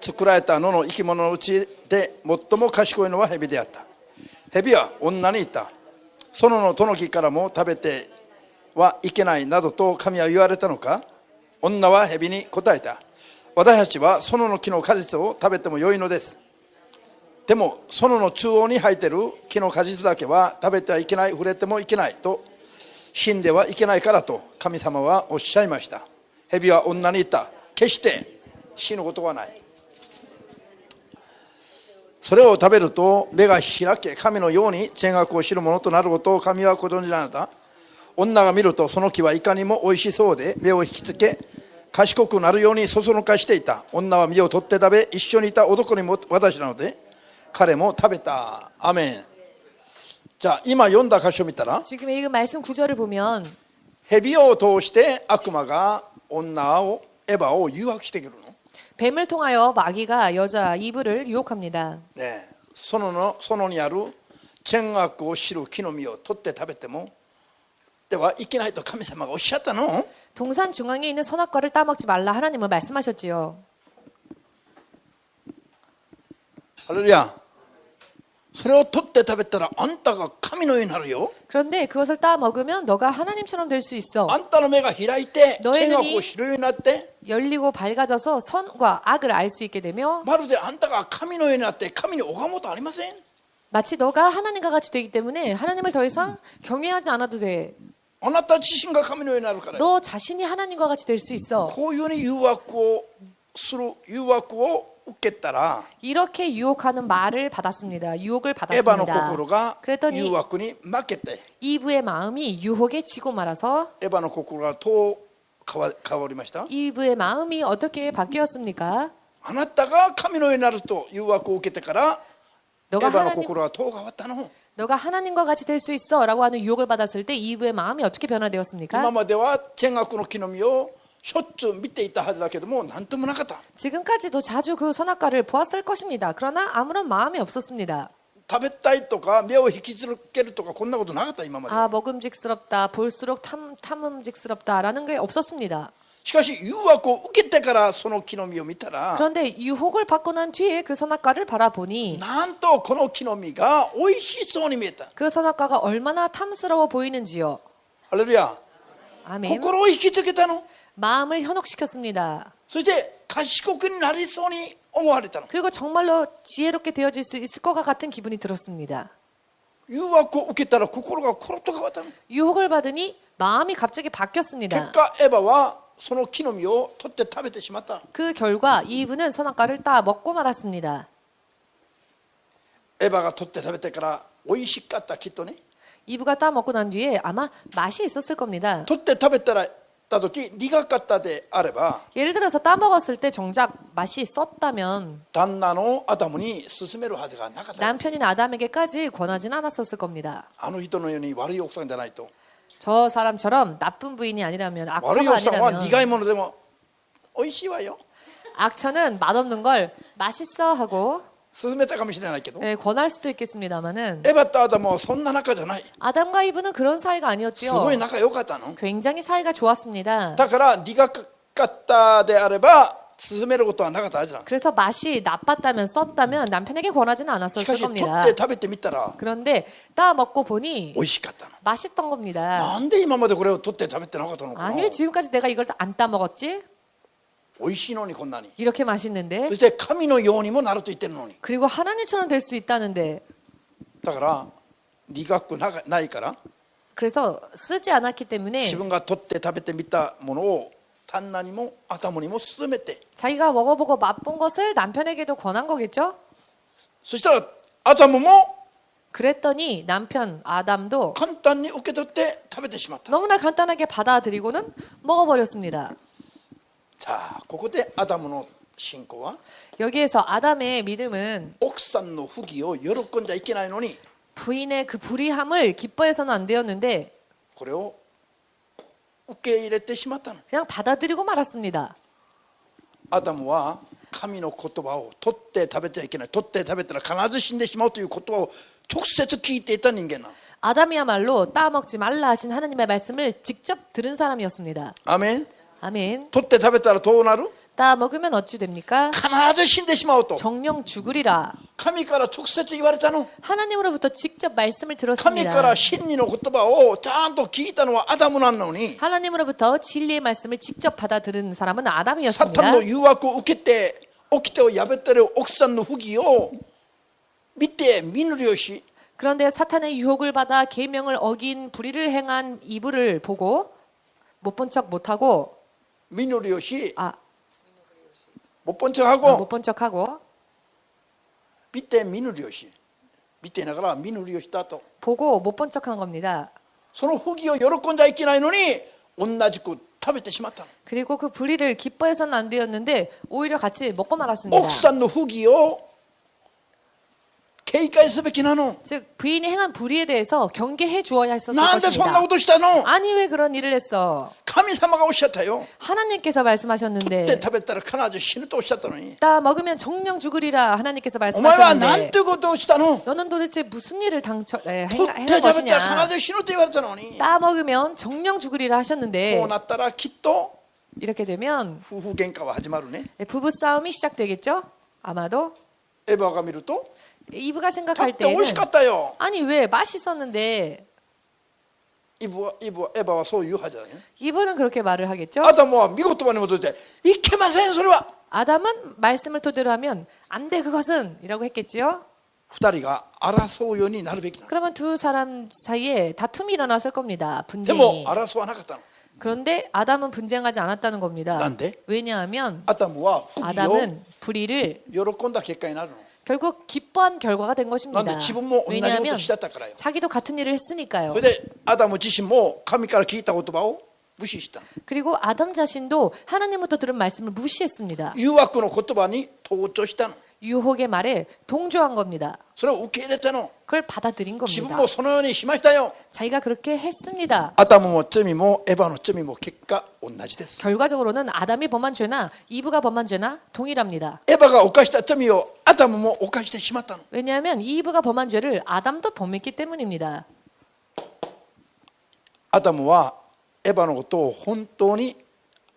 [SPEAKER 1] 作られた野の生き物のうちで最も賢いのは蛇であった。蛇は女に言った。園の戸の木からも食べてはいけないなどと神は言われたのか？女は蛇に答えた。私たちは園の木の果実を食べてもよいのです。でも園の中央に生えている木の果実だけは食べてはいけない、触れてもいけないと死んではいけないからと神様はおっしゃいました。蛇は女に言った。決して死ぬことはない。それを食べると目が開け、神のように善悪を知るものとなることを神はご存じなのだ。女が見るとその木はいかにもおいしそうで目を引きつけ、賢くなるようにそそのかしていた。女は実を取って食べ、一緒にいた男にも渡しなので彼も食べた。アメン。じゃあ今読んだ箇所を見たら、
[SPEAKER 2] 지금 읽은 말씀 9절을 보면
[SPEAKER 1] 蛇を通して悪魔が女をエヴァを誘惑してくるの。
[SPEAKER 2] 뱀을 통하여 마귀가 여자 이브를 유혹합니다.
[SPEAKER 1] ね、園にある善悪を知る木の実を取って食べてもではいけないと神様がおっしゃったの。
[SPEAKER 2] 동산 중앙에 있는 선악과를 따먹지 말라 하나님은 말씀하셨지요.
[SPEAKER 1] ハレルヤ。それを取って食べたらあんたが神のようになるよ。
[SPEAKER 2] 그런데 그것을 따 먹으면 너가 하나님처럼 될 수 있어.
[SPEAKER 1] あんたの目が開いて
[SPEAKER 2] 너의
[SPEAKER 1] 善悪
[SPEAKER 2] 눈이
[SPEAKER 1] を知るようになって
[SPEAKER 2] 열리고 밝아져서 선과 악을 알 수 있게 되며
[SPEAKER 1] まるであんたが神のようになって神に拝もうとありません。
[SPEAKER 2] 마치 너가 하나님과 같이 되기 때문에 하나님을 더 이상 경외하지 않아도 돼.
[SPEAKER 1] あなた自身が神のようになるから。
[SPEAKER 2] 너 자신이 하나님과 같이 될 수 있어.
[SPEAKER 1] こういうふうに誘惑を受けたら
[SPEAKER 2] 이렇게 유혹하는 말을 받았습니다. 유혹을
[SPEAKER 1] エヴァの
[SPEAKER 2] 받았습니다.
[SPEAKER 1] 心が
[SPEAKER 2] 그랬더니
[SPEAKER 1] 誘惑に負けて
[SPEAKER 2] 이브의 마음이 유혹에 지고 말아서
[SPEAKER 1] エヴァの心がどう変わりました？
[SPEAKER 2] 이브의 마음이 어떻게 바뀌었습니까?
[SPEAKER 1] あなたが神のようになると誘惑を受けてからエ
[SPEAKER 2] 너가
[SPEAKER 1] ヴァの
[SPEAKER 2] 하나님
[SPEAKER 1] 心はどう変わったの？
[SPEAKER 2] 너가 하나님과 같이 될 수 있어라고 하는 유혹을 받았을 때 이브의 마음이 어떻게
[SPEAKER 1] 今
[SPEAKER 2] 변화되었습니까?
[SPEAKER 1] までは天国の木の実をしょっちゅう見ていたはずだけども何ともなかった。
[SPEAKER 2] 지금까지도 자주 그 선악과를 보았을 것입니다. 그러나 아무런 마음이 없었습니다.
[SPEAKER 1] 食べたいとか目を引きつけるとかこんなことなかった今まで。
[SPEAKER 2] 아, 먹음직스럽다, 볼수록 탐음직스럽다라는 게 없었습니다.
[SPEAKER 1] しかし誘惑を受けてからその木の実を見たら
[SPEAKER 2] 그런데 유혹을 받고 난 뒤에 그 선악과를 바라보니
[SPEAKER 1] なんとこの木の実が美味しそうに見えた。
[SPEAKER 2] 그 선악과가 얼마나 탐스러워 보이는지요.
[SPEAKER 1] ハレルヤ。
[SPEAKER 2] 아멘.
[SPEAKER 1] 心を引きつけたの。
[SPEAKER 2] 마음을 현혹시켰습니다.
[SPEAKER 1] そして賢くになりそうに思われたの。
[SPEAKER 2] 그리고 정말로 지혜롭게 되어질 수 있을 것 같은 기분이 들었습니다.
[SPEAKER 1] 誘惑を受けたら心がコロッと変わったの。
[SPEAKER 2] 유혹을 받으니 마음이 갑자기
[SPEAKER 1] 結
[SPEAKER 2] 바뀌었습니다.
[SPEAKER 1] 果エヴァはその木の実を取って食べてしまった。
[SPEAKER 2] 그 결과 이브는 선악과를 따 먹고 말았습니다.
[SPEAKER 1] エヴァが取って食べてから美味しかったきっとね。
[SPEAKER 2] 이브가 따 먹고 난 뒤에 아마 맛이 있었을 겁니다.
[SPEAKER 1] 取って食べた時苦かったであれば
[SPEAKER 2] 예를 들어서 따 먹었을 때 정작 맛이 썼다면
[SPEAKER 1] 旦那のアダムに勧めるはずがなかった。
[SPEAKER 2] 남편인 아담에게까지 권하진 않았었을 겁니다.
[SPEAKER 1] あの人のように悪い奥さんじゃないと。
[SPEAKER 2] 저 사람처럼 나쁜 부인이 아니라면
[SPEAKER 1] 悪い
[SPEAKER 2] 악처가
[SPEAKER 1] 奥さんは
[SPEAKER 2] 아니라면
[SPEAKER 1] 苦いものでも美味しいわよ。
[SPEAKER 2] 악처는 맛없는 걸 맛있어 하고
[SPEAKER 1] 勧めたかもしれないけど、
[SPEAKER 2] 권할 수도 있겠습니다만은
[SPEAKER 1] エヴァとアダムはそんな仲じゃない。
[SPEAKER 2] 아담과 이브는 그런 사이가
[SPEAKER 1] す
[SPEAKER 2] 아니었지요.
[SPEAKER 1] ごい仲良かったの。
[SPEAKER 2] 굉장히 사이가 좋았습니다.
[SPEAKER 1] だから苦かったであれば勧めることはなかったはずなの。
[SPEAKER 2] 그래서 맛이 나빴다면 썼다면 남편에게 권하지는
[SPEAKER 1] し
[SPEAKER 2] 않았었을
[SPEAKER 1] かし取っ
[SPEAKER 2] 겁니다.
[SPEAKER 1] て食べてみたら
[SPEAKER 2] 그런데 따 먹고 보니
[SPEAKER 1] 美味しかったの。
[SPEAKER 2] 맛있던 겁니다.
[SPEAKER 1] なんで今までこれを取って食べてなかったのかな。
[SPEAKER 2] 아니 왜 지금까지 내가 이걸 안 따 먹었지?
[SPEAKER 1] 美味しいのにこんなに。
[SPEAKER 2] 이렇게
[SPEAKER 1] そ
[SPEAKER 2] 맛있는데
[SPEAKER 1] して神のようにもなると言ってるのに。
[SPEAKER 2] 그리고 하나님처럼 될 수 있다는데
[SPEAKER 1] だから苦くないから
[SPEAKER 2] 그래서 쓰지 않았기 때문에
[SPEAKER 1] 自分が取って食べてみたものを旦那にもアダムにも勧めて、
[SPEAKER 2] 자기가 먹어보고 맛본 것을 남편에게도 권한 거겠죠?
[SPEAKER 1] そしたらアダムも
[SPEAKER 2] 그랬더니 남편 아담도
[SPEAKER 1] 簡単に受け取って食べてしまった。
[SPEAKER 2] 너무나 간단하게 받아들이고는 먹어버렸습니다.
[SPEAKER 1] さあここでアダムの信仰は
[SPEAKER 2] 여기에서 아담의 믿음은
[SPEAKER 1] 奥さんの不義を喜んじゃいけないのに
[SPEAKER 2] 부인의 그 불의함을 기뻐해서는 안 되었는데
[SPEAKER 1] これを受け入れてしまったの。
[SPEAKER 2] 그냥 받아들이고 말았습니다.
[SPEAKER 1] アダムは神の言葉を取って食べちゃいけない、取って食べたら必ず死んでしまうという言葉を直接聞いていた人間なの。
[SPEAKER 2] 아담이야말로 따먹지 말라 하신 하나님의 말씀을 직접 들은 사람이었습니다.
[SPEAKER 1] アメン。
[SPEAKER 2] 아멘.
[SPEAKER 1] 取って食べたらどうなる？
[SPEAKER 2] 따먹으면 어찌 됩니까?
[SPEAKER 1] 必ず死んでしまうと
[SPEAKER 2] 정령 죽으리라.
[SPEAKER 1] 神から直接言われたの。
[SPEAKER 2] 하나님으로부터 직접 말씀을
[SPEAKER 1] 神
[SPEAKER 2] 들었습니다.
[SPEAKER 1] から真理の言葉をちゃんと聞いたのはアダムなのに、
[SPEAKER 2] 하나님으로부터 진리의 말씀을 직접 받아들은 사람은
[SPEAKER 1] サタン
[SPEAKER 2] 아담이었습니다.
[SPEAKER 1] の誘惑を受けて掟を破っている奥さんの不義を見て見ぬりをし、
[SPEAKER 2] 그런데 사탄의 유혹을 받아 계명을 어긴 불의를 행한 이브를 보고 못 본 척 못하고
[SPEAKER 1] 見ぬりをし、
[SPEAKER 2] 아,
[SPEAKER 1] もっぽんちゃ하고
[SPEAKER 2] 못 본 척하고
[SPEAKER 1] 見て見ぬりをし、見てながら見ぬりをしたと、
[SPEAKER 2] 보고 못 본 척한 겁니다.
[SPEAKER 1] その不義を喜んじゃいけないのに同じく食べてしまったの。
[SPEAKER 2] 그리고 그 불의를 기뻐해서는 안 되었는데 오히려 같이 먹고 말았습니다.
[SPEAKER 1] 奥さんの不義を警戒すべきなの。
[SPEAKER 2] 즉 부인이 행한 불의에 대해서 경계해 주어야 했었을
[SPEAKER 1] なんでそんな
[SPEAKER 2] 것입니다.
[SPEAKER 1] ことしたの？
[SPEAKER 2] 아니 왜 그런 일을 했어?
[SPEAKER 1] 神様がおっしゃったよ。
[SPEAKER 2] 하나님께서
[SPEAKER 1] 取って
[SPEAKER 2] 말씀하셨는데
[SPEAKER 1] 食べたら必ず死ぬとおっしゃったのに、
[SPEAKER 2] 따 먹으면 정령 죽으리라 하나님께서
[SPEAKER 1] お前はなん
[SPEAKER 2] 말씀하셨는데
[SPEAKER 1] てことをしたの？
[SPEAKER 2] 너는 도대체 무슨 일을
[SPEAKER 1] 取って
[SPEAKER 2] 행한
[SPEAKER 1] 食べたら
[SPEAKER 2] 것이냐?
[SPEAKER 1] 必ず死ぬと言われたのに、
[SPEAKER 2] 따 먹으면 정령 죽으리라
[SPEAKER 1] こ
[SPEAKER 2] 하셨는데
[SPEAKER 1] うなったらきっと
[SPEAKER 2] 이렇게 되면
[SPEAKER 1] 夫婦喧嘩は始まるね。
[SPEAKER 2] 부부 싸움이 시작되겠죠? 아마도
[SPEAKER 1] エヴァが見ると
[SPEAKER 2] 이브가
[SPEAKER 1] だ
[SPEAKER 2] 생각할
[SPEAKER 1] って美味し
[SPEAKER 2] 때는
[SPEAKER 1] かったよ。
[SPEAKER 2] 아니 왜 맛있었는데
[SPEAKER 1] エヴァはそういうはずだね。
[SPEAKER 2] 이브는 그렇게 말을 하겠죠?
[SPEAKER 1] アダムは見言葉に戻っていけませんそれは。
[SPEAKER 2] 아담은 말씀을 토대로 하면 안 돼 그것은 이라고 했겠지요?
[SPEAKER 1] 二人が争うようになるべきなの。
[SPEAKER 2] 그러면 두 사람 사이에 다툼이 일어났을 겁니다.
[SPEAKER 1] でも
[SPEAKER 2] 분쟁이.
[SPEAKER 1] 争わなかったの。
[SPEAKER 2] 그런데 아담은 분쟁하지 않았다는 겁니다.
[SPEAKER 1] 난데?
[SPEAKER 2] 왜냐하면
[SPEAKER 1] アダムは不義を
[SPEAKER 2] 아담은 불의를
[SPEAKER 1] 喜んだ結果になるの。
[SPEAKER 2] 결국 기뻐한 결과가 된
[SPEAKER 1] なん
[SPEAKER 2] 것입니다.
[SPEAKER 1] で自分も同じこと
[SPEAKER 2] 왜냐하면
[SPEAKER 1] しちゃったからよ。
[SPEAKER 2] 자기도 같은 일을 했으니까요.
[SPEAKER 1] それでアダム自身も神から聞いた言葉を無視した。
[SPEAKER 2] 그리고 아담 자신도 하나님부터 들은 말씀을 무시했습니다.
[SPEAKER 1] 誘惑の言葉に同調したの。
[SPEAKER 2] 유혹의 말에 동조한 겁니다.
[SPEAKER 1] それを受け入れたの。
[SPEAKER 2] 그걸 받아들인
[SPEAKER 1] 自分
[SPEAKER 2] 겁니다.
[SPEAKER 1] もそのようにしましたよ。
[SPEAKER 2] 자기가 그렇게 했습니다.
[SPEAKER 1] アダムも罪もエヴァの罪も結果同じです。
[SPEAKER 2] 결과적으로는 아담이 범한 죄나 이브가 범한 죄나 동일합니다.
[SPEAKER 1] エヴァが犯した罪をアダムも犯してしまったの。
[SPEAKER 2] 왜냐하면 이브가 범한 죄를 아담도 범했기 때문입니다.
[SPEAKER 1] アダムはエヴァのことを本当に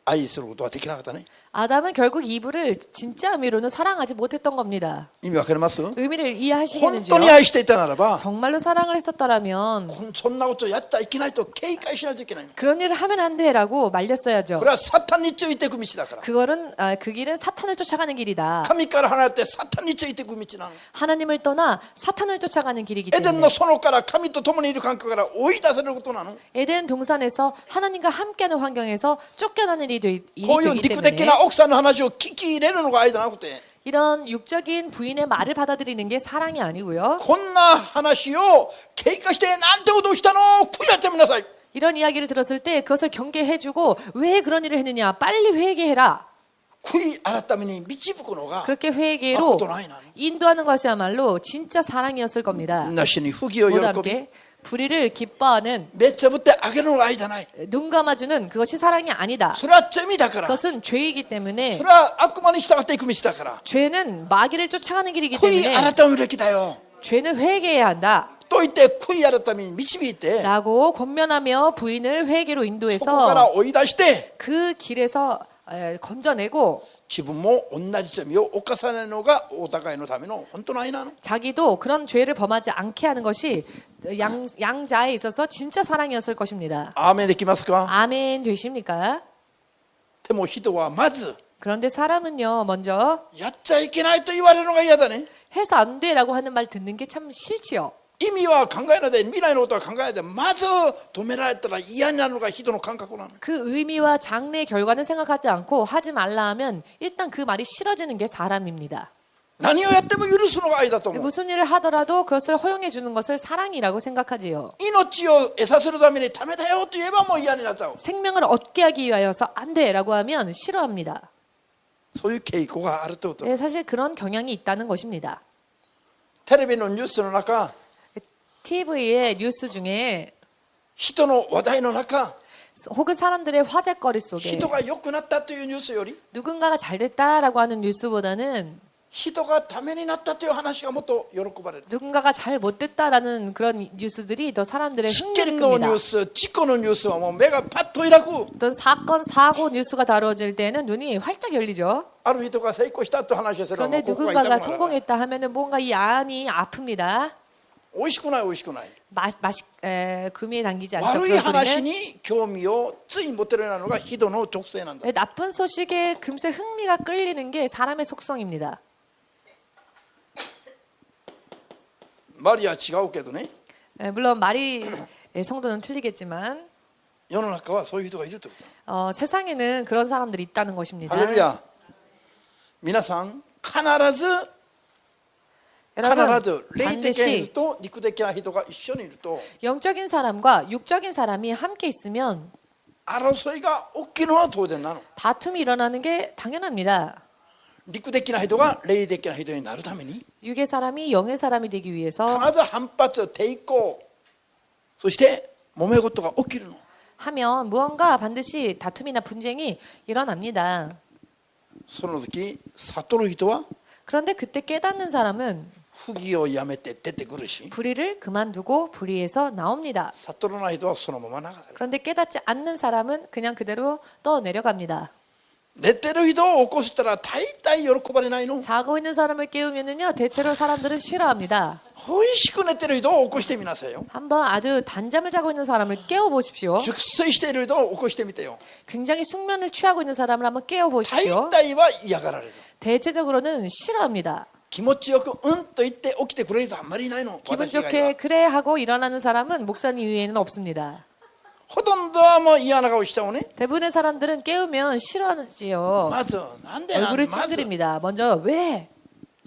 [SPEAKER 1] 愛することはできなかったね。
[SPEAKER 2] 아담은 결국 이브를 진짜 의미로는 사랑하지 못했던 겁니다.
[SPEAKER 1] 意味わかります？
[SPEAKER 2] 의미를
[SPEAKER 1] 本
[SPEAKER 2] 이해하시겠는지요?
[SPEAKER 1] 当に愛していたならば
[SPEAKER 2] 정말로 사랑을 했었더라면
[SPEAKER 1] そんなことやったらいけないと警戒しないといけない。
[SPEAKER 2] 그런 일을 하면 안 돼라고 말렸어야죠.
[SPEAKER 1] これはサタンについていく道だから。
[SPEAKER 2] 그 길은 사탄을 쫓아가는 길이다.
[SPEAKER 1] 神から離れてサタンについていく道なの。
[SPEAKER 2] 하나님을 떠나 사탄을 쫓아가는 길이기
[SPEAKER 1] エデン
[SPEAKER 2] 때문에
[SPEAKER 1] の園から神と共にいる環境から追い出されることなの。
[SPEAKER 2] 에덴 동산에서 하나님과 함께하는 환경에서 쫓겨나는 일이
[SPEAKER 1] こういう
[SPEAKER 2] 되기
[SPEAKER 1] 肉的
[SPEAKER 2] 때문에
[SPEAKER 1] な奥さんの話を聞き入れるのが愛じゃなくて、
[SPEAKER 2] 이런 육적인 부인의 말을 받아들이는 게 사랑이 아니고요.
[SPEAKER 1] こんな話を警戒してなんてことをしたの悔やってみなさい。
[SPEAKER 2] 이런 이야기를 들었을 때 그것을 경계해주고 왜 그런 일을 했느냐 빨리 회개해라.
[SPEAKER 1] 悔い改めに導くのが
[SPEAKER 2] 그렇게
[SPEAKER 1] あこ
[SPEAKER 2] 회개로
[SPEAKER 1] とないなの。
[SPEAKER 2] 인도하는 것이야말로 진짜 사랑이었을 겁니다.
[SPEAKER 1] なしに不義を
[SPEAKER 2] 모두
[SPEAKER 1] 喜び
[SPEAKER 2] 함께 불의를 기뻐하는
[SPEAKER 1] 目つぶってあげるのが愛じゃない。
[SPEAKER 2] 눈 감아주는 그것이 사랑이 아니다.
[SPEAKER 1] それは罪だから。そ
[SPEAKER 2] 그것은 죄이기 때문에
[SPEAKER 1] れは悪魔に従っていく道だから。
[SPEAKER 2] 죄는 마귀를 쫓아가는 길이기
[SPEAKER 1] 悔い
[SPEAKER 2] 때문에
[SPEAKER 1] 改めるべきだよ。
[SPEAKER 2] 죄는 회개해야 한다.
[SPEAKER 1] と言って悔い改めに導いて
[SPEAKER 2] 라고 권면하며 부인을 회개로
[SPEAKER 1] そこか
[SPEAKER 2] 인도해서
[SPEAKER 1] ら追い出して
[SPEAKER 2] 그 길에서 건져내고
[SPEAKER 1] 自分も同じ罪を犯さないのがお互いのための本当の愛なの。
[SPEAKER 2] 자기도 그런 죄를 범하지 않게 하는 것이 양자에 있어서 진짜 사랑이었을 것입니다.
[SPEAKER 1] アーメンできますか？
[SPEAKER 2] 아멘 되십니까?
[SPEAKER 1] でも人はまず
[SPEAKER 2] 그런데 사람은요 먼저
[SPEAKER 1] やっちゃいけないと言われるのが嫌だね。
[SPEAKER 2] 해서 안 돼라고 하는 말 듣는 게 참 싫지요.
[SPEAKER 1] 意味は考えないで未来のことは考えないでまず止められたら嫌になるのが人の感覚なの。
[SPEAKER 2] 그 의미와 장래의 결과는 생각하지 않고 하지 말라 하면 일단 그 말이 싫어지는 게 사람입니다.
[SPEAKER 1] 何をやっても許すのが愛だと思う。
[SPEAKER 2] 무슨 일을 하더라도 그것을 허용해 주는 것을 사랑이라고 생각하지요.
[SPEAKER 1] 命を得させるためにためだよと言えばもう嫌になっちゃう。
[SPEAKER 2] 생명을 얻게 하기 위하여서 안 돼라고 하면 싫어합니다.
[SPEAKER 1] そういう傾向があるということ。
[SPEAKER 2] 네, 사실 그런 경향이 있다는 것입니다.
[SPEAKER 1] テレビのニュースの中、
[SPEAKER 2] TV의 뉴스 중에
[SPEAKER 1] 人の話題の中、
[SPEAKER 2] 혹은 사람들의 화제거리 속에
[SPEAKER 1] 人が良くなったというニュースより
[SPEAKER 2] 누군가가 잘 됐다라고 하는 뉴스보다는
[SPEAKER 1] 人がためになったという話がもっと喜ばれる。
[SPEAKER 2] 누군가가 잘 못됐다라는 그런 뉴스들이 더 사람들의
[SPEAKER 1] 事
[SPEAKER 2] 흥미를
[SPEAKER 1] 件のニュ
[SPEAKER 2] 끕니다.
[SPEAKER 1] ース、事故のニュースはもう目がパッと開く。
[SPEAKER 2] 어떤 사건, 사고 뉴스가 다뤄질 때는 눈이 활짝 열리죠.
[SPEAKER 1] ある人が成功したという話をすればも
[SPEAKER 2] 그런데
[SPEAKER 1] うここが痛く
[SPEAKER 2] 누군가가
[SPEAKER 1] なる。
[SPEAKER 2] 성공했다 하면은 뭔가 이 암이 아픕니다.
[SPEAKER 1] 美味しくない美味しくない。
[SPEAKER 2] 금이 당기지 않죠.
[SPEAKER 1] 悪い
[SPEAKER 2] 그런
[SPEAKER 1] 話
[SPEAKER 2] 소리는.
[SPEAKER 1] に興味をつい持てるようなのが人の直性なんだ。
[SPEAKER 2] 나쁜 소식에 금세 흥미가 끌리는 게 사람의 속성입니다.
[SPEAKER 1] マリは違うけどね。
[SPEAKER 2] 물론 말이 성도는 틀리겠지만
[SPEAKER 1] 世の中はそういう人がいるというこ
[SPEAKER 2] 세상에는 그런 사람들이 있다는
[SPEAKER 1] と。
[SPEAKER 2] 것입니다.
[SPEAKER 1] ハレルヤ。皆さん必ず
[SPEAKER 2] 여러분
[SPEAKER 1] 霊的な人
[SPEAKER 2] 반드시
[SPEAKER 1] と肉的な人が一緒にいると
[SPEAKER 2] 영적인 사람과 육적인 사람이 함께 있으면
[SPEAKER 1] 争いが起きるのは当然なの。
[SPEAKER 2] 다툼이 일어나는 게 당연합니다.
[SPEAKER 1] 肉的な人が霊的な人になるために
[SPEAKER 2] 육의 사람이 영의 사람이 되기 위해서
[SPEAKER 1] 必ず反発、抵抗、そして揉め事が起きるの。
[SPEAKER 2] 하면 무언가 반드시 다툼이나 분쟁이 일어납니다.
[SPEAKER 1] その時悟る人は
[SPEAKER 2] 그런데 그때 깨닫는 사람은
[SPEAKER 1] 不義をやめて出てくるし、
[SPEAKER 2] 불의를 그만두고 불의에서 나옵니다.
[SPEAKER 1] 悟らない人はそのまま流れる。
[SPEAKER 2] 그런데 깨닫지 않는 사람은 그냥 그대로 떠내려갑니다.
[SPEAKER 1] 寝てる人を起こしたら大体喜ばれないの。
[SPEAKER 2] 자고 있는 사람을 깨우면은요 대체로 사람들은 싫어합니다.
[SPEAKER 1] 美味しく寝てる人を起こしてみなさいよ。
[SPEAKER 2] 한번 아주 단잠을 자고 있는 사람을 깨워 보십시오.
[SPEAKER 1] 熟睡している人を起こしてみてよ。
[SPEAKER 2] 굉장히 숙면을 취하고 있는 사람을 한번 깨워
[SPEAKER 1] 大
[SPEAKER 2] 보십시오.
[SPEAKER 1] 体は嫌がられる。
[SPEAKER 2] 대체적으로는 싫어합니다.
[SPEAKER 1] 気持ちよくうんと言って起きてくれる人あんまりいないの。
[SPEAKER 2] 기분
[SPEAKER 1] 私以外は
[SPEAKER 2] 좋게 그래 하고 일어나는 사람은 목사님 이외에는 없습니다.
[SPEAKER 1] ほとんどはもう嫌な顔しちゃうね。
[SPEAKER 2] 대부분의 사람들은 깨우면 싫어하지요.
[SPEAKER 1] まずなんでなん
[SPEAKER 2] 얼굴을
[SPEAKER 1] まず
[SPEAKER 2] 찡그립니다. 먼저 왜?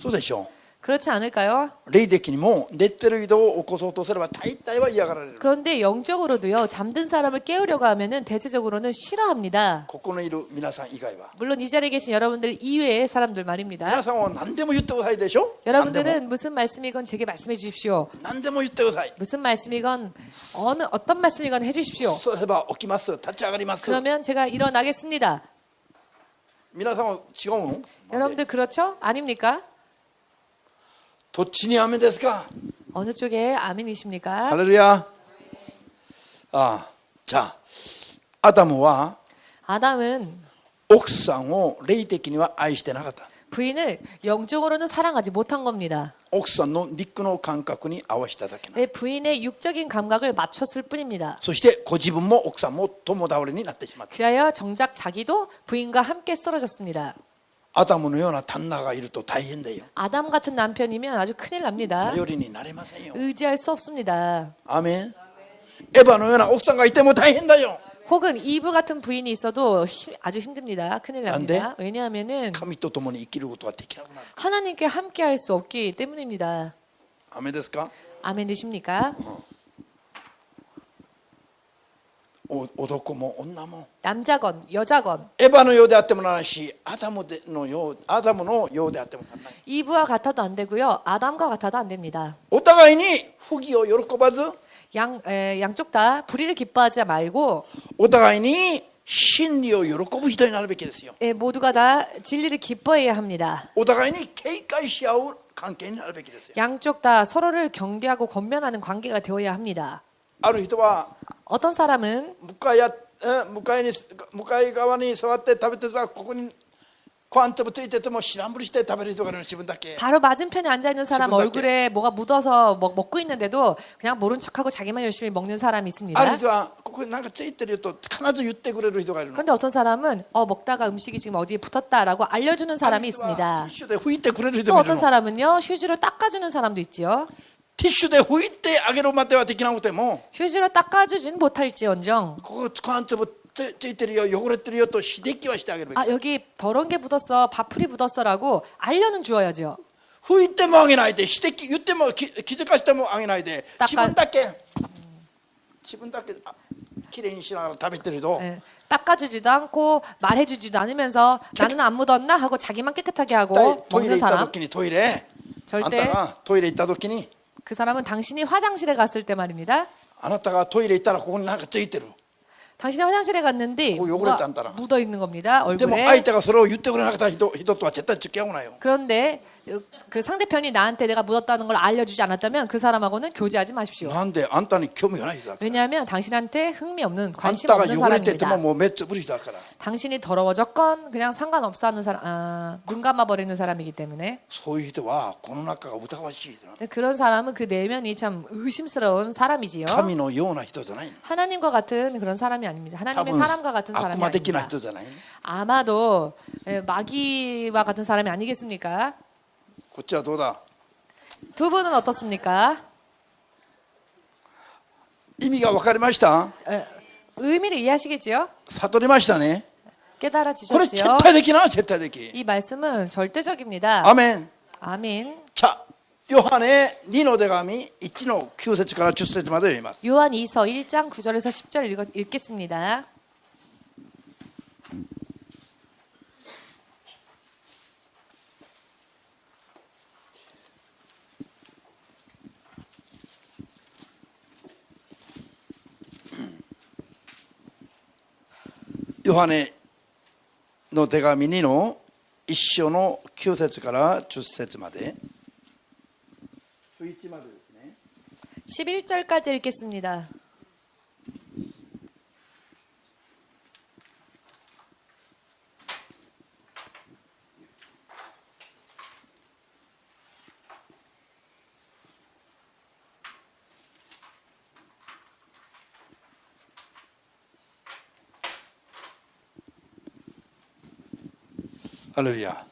[SPEAKER 1] そうでしょう。
[SPEAKER 2] 그렇지 않을까요?
[SPEAKER 1] 霊的にも寝てる人を起こそうとすれば大体は嫌がられる。
[SPEAKER 2] 그런데 영적으로도요. 잠든 사람을 깨우려고 하면은 대체적으로는 싫어합니다.
[SPEAKER 1] ここにいる皆さん以外は。
[SPEAKER 2] 물론 이 자리에 계신 여러분들 이외의 사람들 말입니다.
[SPEAKER 1] 皆さんは何でも言ってくださいでしょ。
[SPEAKER 2] 여러분들은 무슨 말씀이건 제게 말씀해 주십시오.
[SPEAKER 1] 何でも言ってください。
[SPEAKER 2] 무슨 말씀이건 어떤 말씀이건 해 주십시오.
[SPEAKER 1] そうすれば起きます。立ち上がります。
[SPEAKER 2] 그러면 제가 일어나겠습니다.
[SPEAKER 1] 皆さんは違うの？
[SPEAKER 2] 여러분들 그렇죠? 아닙니까?
[SPEAKER 1] どっちに雨ですか？
[SPEAKER 2] 어느 쪽에 아멘이십니까?
[SPEAKER 1] ハレルヤ。じゃあアダムは
[SPEAKER 2] 아담은
[SPEAKER 1] 奥さんを霊的には愛してなかった。
[SPEAKER 2] 부인을 영적으로는 사랑하지 못한 겁니다.
[SPEAKER 1] 奥さんの肉の感覚に合わせただけな。
[SPEAKER 2] 부인의 육적인 감각을 맞췄을 뿐입니다.
[SPEAKER 1] そしてご自分も奥さんも共倒れになってしまった。
[SPEAKER 2] 그리하여 정작 자기도 부인과 함께 쓰러졌습니다.
[SPEAKER 1] アダムのような旦那がいると大変だよ。
[SPEAKER 2] 아담 같은 남편이면 아주 큰일 납니다.
[SPEAKER 1] 頼りになれませんよ。
[SPEAKER 2] 의지할 수 없습니다.
[SPEAKER 1] アーメン。エヴァのような奥さんがいても大変だよ。
[SPEAKER 2] 혹은 이브 같은 부인이 있어도 아주 힘듭니다. 큰일 납니다. 왜냐하면은
[SPEAKER 1] 神と共に生きることはできなくなる。
[SPEAKER 2] 하나님께 함께 할 수 없기 때문입니다.
[SPEAKER 1] アーメンですか？
[SPEAKER 2] 아멘 되십니까?
[SPEAKER 1] 男も女も
[SPEAKER 2] 남자건 여자건
[SPEAKER 1] エヴァのようであってもならないし、アダムのようであってもならない。
[SPEAKER 2] 이브와 같아도 안 되고요. 아담과 같아도 안 됩니다.
[SPEAKER 1] お互いに不義を喜ばず、
[SPEAKER 2] 양쪽 다 불의를 기뻐하지 말고
[SPEAKER 1] お互いに真理を喜ぶ人になるべきですよ。
[SPEAKER 2] 모두가 다 진리를 기뻐해야 합니다.
[SPEAKER 1] お互いに警戒し合う関係になるべきですよ。
[SPEAKER 2] 양쪽 다 서로를 경계하고 권면하는 관계가 되어야 합니다.
[SPEAKER 1] ある人は
[SPEAKER 2] 어떤 사람은
[SPEAKER 1] 向かい側に座って食べてたここにご飯粒ついてても知らんぷりして食べる人がいるの。自分だけ。
[SPEAKER 2] 바로 맞은편에 앉아있는 사람
[SPEAKER 1] 지분
[SPEAKER 2] 얼굴에 뭐가 묻어서 먹고 있는데도 그냥 모른 척하고 자기만 열심히 먹는 사람이 있습니다.
[SPEAKER 1] ある人はここになんかついてると必ず言ってくれる人がいるの。
[SPEAKER 2] 그런데 어떤 사람은 먹다가 음식이 지금 어디에 붙었다라고 알려주는
[SPEAKER 1] あ
[SPEAKER 2] 사람이
[SPEAKER 1] る人は
[SPEAKER 2] 있습니다.
[SPEAKER 1] ティッシュで拭いてくれる人
[SPEAKER 2] 또
[SPEAKER 1] もいる
[SPEAKER 2] 어떤
[SPEAKER 1] の。
[SPEAKER 2] 사람은요 휴지로 닦아주는 사람도 있지요.
[SPEAKER 1] ティッシュで拭いてあげるまではできなくても
[SPEAKER 2] 휴지로 닦아주진 못할지언정
[SPEAKER 1] ここご飯粒ついてるよ汚れてるよと指摘はしてあげるべき。
[SPEAKER 2] 여기 더러운 게 묻었어 밥풀이 묻었어라고 알려는 주어야죠.
[SPEAKER 1] 拭いてもあげないで指摘言っても気づかせてもあげないで自分だけきれいにしながら食べてると
[SPEAKER 2] 닦아주지도 않고 말해주지도 않으면서 나는 안 묻었나 하고 자기만 깨끗하게 하고
[SPEAKER 1] トイレ
[SPEAKER 2] 먹는
[SPEAKER 1] 行った
[SPEAKER 2] 사람.
[SPEAKER 1] 時にトイレあんた
[SPEAKER 2] 절대
[SPEAKER 1] がトイレ行った時に
[SPEAKER 2] 그 사람은 당신이 화장실에 갔을 때 말입니다.
[SPEAKER 1] あなたがトイレ行ったらここになんかついてる。
[SPEAKER 2] 당신이 화장실에 갔는데
[SPEAKER 1] 그 요구를 했단다.
[SPEAKER 2] 묻어 있는 겁니다.
[SPEAKER 1] でも
[SPEAKER 2] 얼굴에.
[SPEAKER 1] 相手がそれを言ってくれなかった人とは絶対付き合うなよ。
[SPEAKER 2] 그런데 그 상대편이 나한테 내가 묻었다는 걸 알려주지 않았다면 그 사람하고는 교제하지 마십시오.
[SPEAKER 1] なんであんたに興味がない人だから。
[SPEAKER 2] 왜냐하면 당신한테 흥미 없는
[SPEAKER 1] あん
[SPEAKER 2] 관심
[SPEAKER 1] たが
[SPEAKER 2] 없는
[SPEAKER 1] 汚れてても
[SPEAKER 2] 사람입니다.
[SPEAKER 1] もう目つぶりだから。
[SPEAKER 2] 당신이 더러워졌건 그냥 상관없어 하는 사람, 눈 감아버리는 사람이기 때문에
[SPEAKER 1] そういう人はこの中が疑わしい人なの。
[SPEAKER 2] 그런 사람은 그 내면이 참 의심스러운 사람이지요.
[SPEAKER 1] 神のような人じゃないの。
[SPEAKER 2] 하나님과 같은 그런 사람이 아닙니다.
[SPEAKER 1] 多
[SPEAKER 2] 하나님의
[SPEAKER 1] 分
[SPEAKER 2] 사람과 같은
[SPEAKER 1] 悪
[SPEAKER 2] 사람이
[SPEAKER 1] 魔的な
[SPEAKER 2] 아닙니다.
[SPEAKER 1] 人じゃないの。
[SPEAKER 2] 아마도 마귀와 같은 사람이 아니겠습니까?
[SPEAKER 1] こっちはどうだ。
[SPEAKER 2] 두 분은 어떻습니까?
[SPEAKER 1] 意味が分かりました。
[SPEAKER 2] 의미를 이해하시겠지요?
[SPEAKER 1] 悟りましたね。これ絶
[SPEAKER 2] 깨달아지셨지요?
[SPEAKER 1] 対的な絶対的。
[SPEAKER 2] 이 말씀은 절대적입니다.
[SPEAKER 1] アメン。
[SPEAKER 2] 아멘.
[SPEAKER 1] 자、ヨハネ2の手紙1の9節から10節まで読みます。
[SPEAKER 2] 요한 2서 1장 9절에서 10절 읽겠습니다.
[SPEAKER 1] ヨハネの手紙2の1章の9節から10節まで。11までですね。
[SPEAKER 2] 11절까지 읽겠습니다.
[SPEAKER 1] 할렐루야.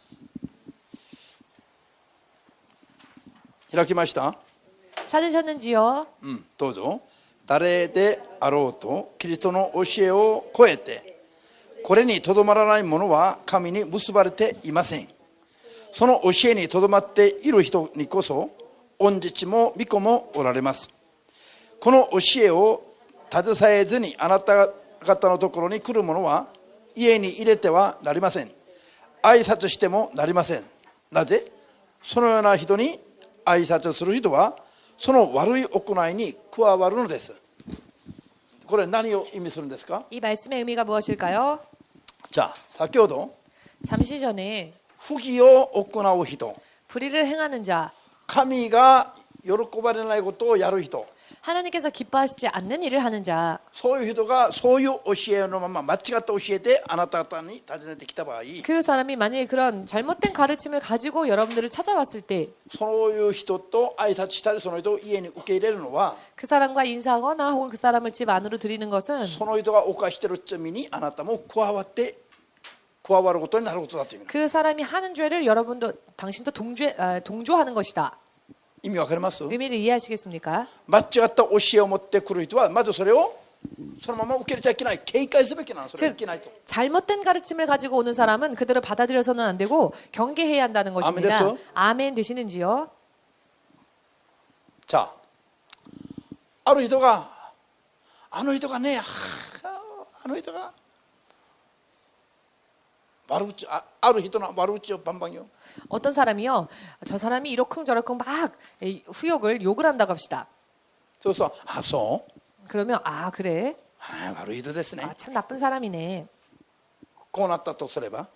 [SPEAKER 1] 開きました？
[SPEAKER 2] 찾으셨는지요?
[SPEAKER 1] どうぞ。誰であろうとキリストの教えを超えてこれにとどまらない者は神に結ばれていません。その教えにとどまっている人にこそ御日も御子もおられます。この教えを携えずにあなた方のところに来る者は家に入れてはなりません。挨拶してもなりません。なぜ？そのような人に挨拶する人はその悪い行いに加わるのです。これ何を意味するんですか？
[SPEAKER 2] 이 말씀의 의미가 무엇일까요?
[SPEAKER 1] じゃあ先ほど
[SPEAKER 2] 잠시 전에
[SPEAKER 1] 不義を行う人、
[SPEAKER 2] 불의를 행하는 자,
[SPEAKER 1] 神が喜ばれないことをやる人、
[SPEAKER 2] 하나님께서 기뻐하시지 않는 일을 하는 자,
[SPEAKER 1] そういう人がそういう教えのまま間違った教えであなた方に尋ねてきた場合、
[SPEAKER 2] 그 사람이 만약에 그런 잘못된 가르침을 가지고 여러분들을 찾아왔을 때 그
[SPEAKER 1] そういう人と挨拶したりその人を家に受け入れるのは
[SPEAKER 2] 사람과 인사하거나 혹은 그 사람을 집 안으로 들이는 것은
[SPEAKER 1] その人が犯している罪にあなたも加わることになることだという意味。
[SPEAKER 2] 그 사람이 하는 죄를 여러분도 당신도 동조하는 것이다.
[SPEAKER 1] 意味わかります？
[SPEAKER 2] 의미를 이해하시겠습니까?
[SPEAKER 1] 間違った教えを持ってくる人はまずそれをそのまま受け入れちゃいけない。警戒すべきなの。それはいけないと。
[SPEAKER 2] 잘못된 가르침을 가지고 오는 사람은 그대로 받아들여서는 안 되고 경계해야 한다는 것입니다.
[SPEAKER 1] 됐어요?
[SPEAKER 2] 아멘 되시는지요?
[SPEAKER 1] じゃあある人があの人がね、あの人が悪口ある人の悪口をバンバンよ。
[SPEAKER 2] 어떤 사람이요, 저 사람이 이러쿵저러쿵 막 후욕을 욕을 한다고 합시다.
[SPEAKER 1] そうそう、あ、そう、
[SPEAKER 2] 그러면 아 그래,
[SPEAKER 1] 悪い人ですね。
[SPEAKER 2] 아, 참 나쁜 사람이네.
[SPEAKER 1] こうなったとすれば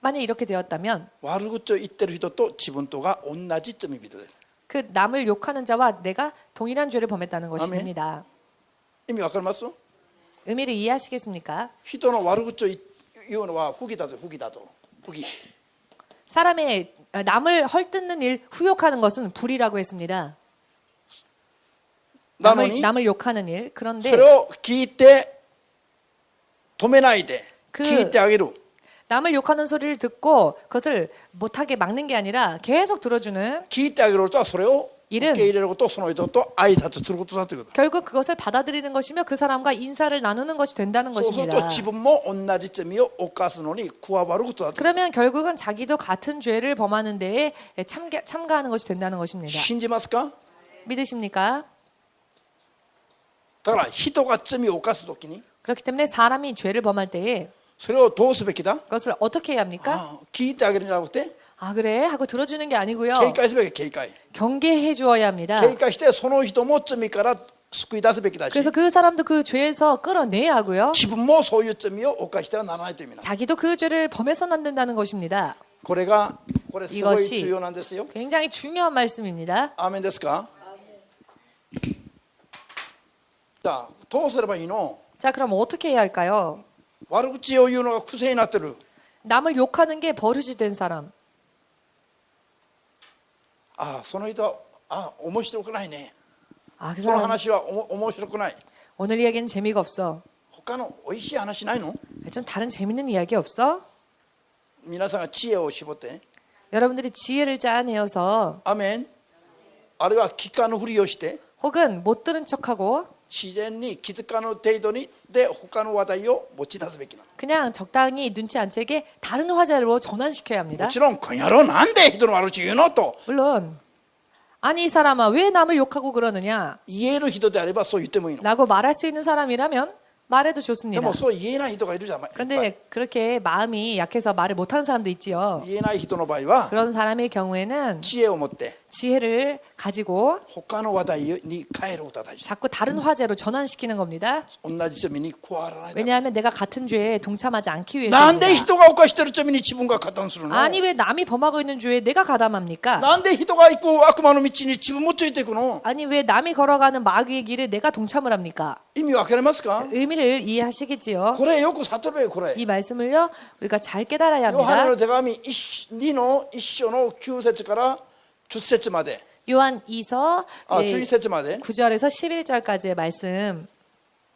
[SPEAKER 2] 만약 이렇게 되었다면
[SPEAKER 1] 悪口を言ってる人と自分とが同じ罪人です。
[SPEAKER 2] 그 남을 욕하는 자와 내가 동일한 죄를 범했다는 것입니다.
[SPEAKER 1] 意味わかります？
[SPEAKER 2] 의미를 이해하시겠습니까?
[SPEAKER 1] 人の悪口を言うのは不義だと、不義だと、不義。
[SPEAKER 2] 사람의 남을 헐뜯는 일, 후욕하는 것은 불이라고 했습니다.
[SPEAKER 1] なのに
[SPEAKER 2] 남을 욕하는 일.
[SPEAKER 1] そ
[SPEAKER 2] 그런데
[SPEAKER 1] れを聞いて止めないで
[SPEAKER 2] 그
[SPEAKER 1] 聞いてあげる。
[SPEAKER 2] 남을 욕하는 소리를 듣고 그것을 못하게 막는 게 아니라 계속 들어주는
[SPEAKER 1] 聞いてあげるとはそれを受
[SPEAKER 2] 일은
[SPEAKER 1] け入れること、その人と挨拶することだということ。
[SPEAKER 2] 결국 그것을 받아들이는 것이며 그 사람과 인사를 나누는 것이 된다는
[SPEAKER 1] そうすると
[SPEAKER 2] 것입니다.
[SPEAKER 1] 自分も同じ罪を犯すのに加わることだと。
[SPEAKER 2] 그러면 결국은 자기도 같은 죄를 범하는 데에 참가하는 것이 된다는 것입니다.
[SPEAKER 1] 信じますか？
[SPEAKER 2] 믿으십니까?
[SPEAKER 1] だから人が罪を犯すときに
[SPEAKER 2] 그렇기 때문에 사람이 죄를 범할 때에
[SPEAKER 1] それをどうすべきだ？
[SPEAKER 2] 그것을 어떻게 해야 합니까?
[SPEAKER 1] 聞いてあげるんじゃなくて
[SPEAKER 2] 아 그래? 하고 들어주는 게 아니고요.
[SPEAKER 1] 警戒すべき、警戒。
[SPEAKER 2] 경계해 주어야 합니다.
[SPEAKER 1] 警戒してその人も罪から救い出すべきだし、
[SPEAKER 2] 그래서 그 사람도 그 죄에서 끌어내야 하고요.
[SPEAKER 1] 自分もそういう罪を犯してはならないという意味なんです。
[SPEAKER 2] 자기도 그 죄를 범해서는 안 된다는 것입니다.
[SPEAKER 1] これすごい重要なんですよ。
[SPEAKER 2] 굉장히 중요한 말씀입니다.
[SPEAKER 1] アーメンですか？じゃあどうすればいいの？
[SPEAKER 2] 자, 그럼 어떻게 해야 할까요?
[SPEAKER 1] 悪口を言うのが癖になってる。
[SPEAKER 2] 남을 욕하는 게 버릇이 된 사람.
[SPEAKER 1] その人は面白くないね。
[SPEAKER 2] 아, 그
[SPEAKER 1] その
[SPEAKER 2] 사람
[SPEAKER 1] 話は面白くない。
[SPEAKER 2] 오늘 이야기는 재미가 없어.
[SPEAKER 1] 他の美味しい話ないの？
[SPEAKER 2] 좀 다른 재밌는 이야기 없어?
[SPEAKER 1] 皆さんが知恵を絞って、
[SPEAKER 2] 여러분들이 지혜를 짜내어서
[SPEAKER 1] アーメン。あるいは聞かぬふりをして
[SPEAKER 2] 혹은 못 들은 척하고
[SPEAKER 1] 自然に気づかぬ程度にで他の話題を持ち出すべきなの。
[SPEAKER 2] 그냥 적당히 눈치 안 채게 다른 화제로 전환시켜야 합니다.
[SPEAKER 1] もちろんこの野郎なんで人の悪口言うのと
[SPEAKER 2] 물론 아니 이 사람아 왜 남을 욕하고 그러느냐
[SPEAKER 1] 言える人であればそう言ってもいいの。
[SPEAKER 2] 라고 말할 수 있는 사람이라면 말해도
[SPEAKER 1] で
[SPEAKER 2] 좋습니다.
[SPEAKER 1] もそう言えない人がいるじゃない。
[SPEAKER 2] 그런데 그렇게 마음이 약해서 말을 못하는 사람도 있지요.
[SPEAKER 1] 言えない人の場合は
[SPEAKER 2] 그런 사람의 경우에는
[SPEAKER 1] 知恵を持って
[SPEAKER 2] 지혜를 가지고
[SPEAKER 1] 他の話題に変えることが大事。
[SPEAKER 2] 자꾸 다른 화제로 전환시키는 겁니다.
[SPEAKER 1] 同じ罪に加わらないため。
[SPEAKER 2] 왜냐하면 내가 같은 죄에 동참하지 않기
[SPEAKER 1] なんで
[SPEAKER 2] 위해서입니다.
[SPEAKER 1] 人が犯してる罪に自分が加担するの？
[SPEAKER 2] 아니 왜 남이 범하고 있는 죄에 내가 가담합니까?
[SPEAKER 1] なんで人が行く悪魔の道に自分もついていくの？
[SPEAKER 2] 아니 왜 남이 걸어가는 마귀의 길에 내가 동참을 합니까?
[SPEAKER 1] 意味わかりますか？
[SPEAKER 2] 의미를 이해하시겠지요.
[SPEAKER 1] これよく悟れよこれ。
[SPEAKER 2] 이 말씀을요 우리가 잘 깨달아야
[SPEAKER 1] ヨハネ
[SPEAKER 2] 합니다.
[SPEAKER 1] の手紙2の1章の9節から10節まで、
[SPEAKER 2] 요한 2서
[SPEAKER 1] 11節まで、
[SPEAKER 2] 9절에서 11절까지의 말씀.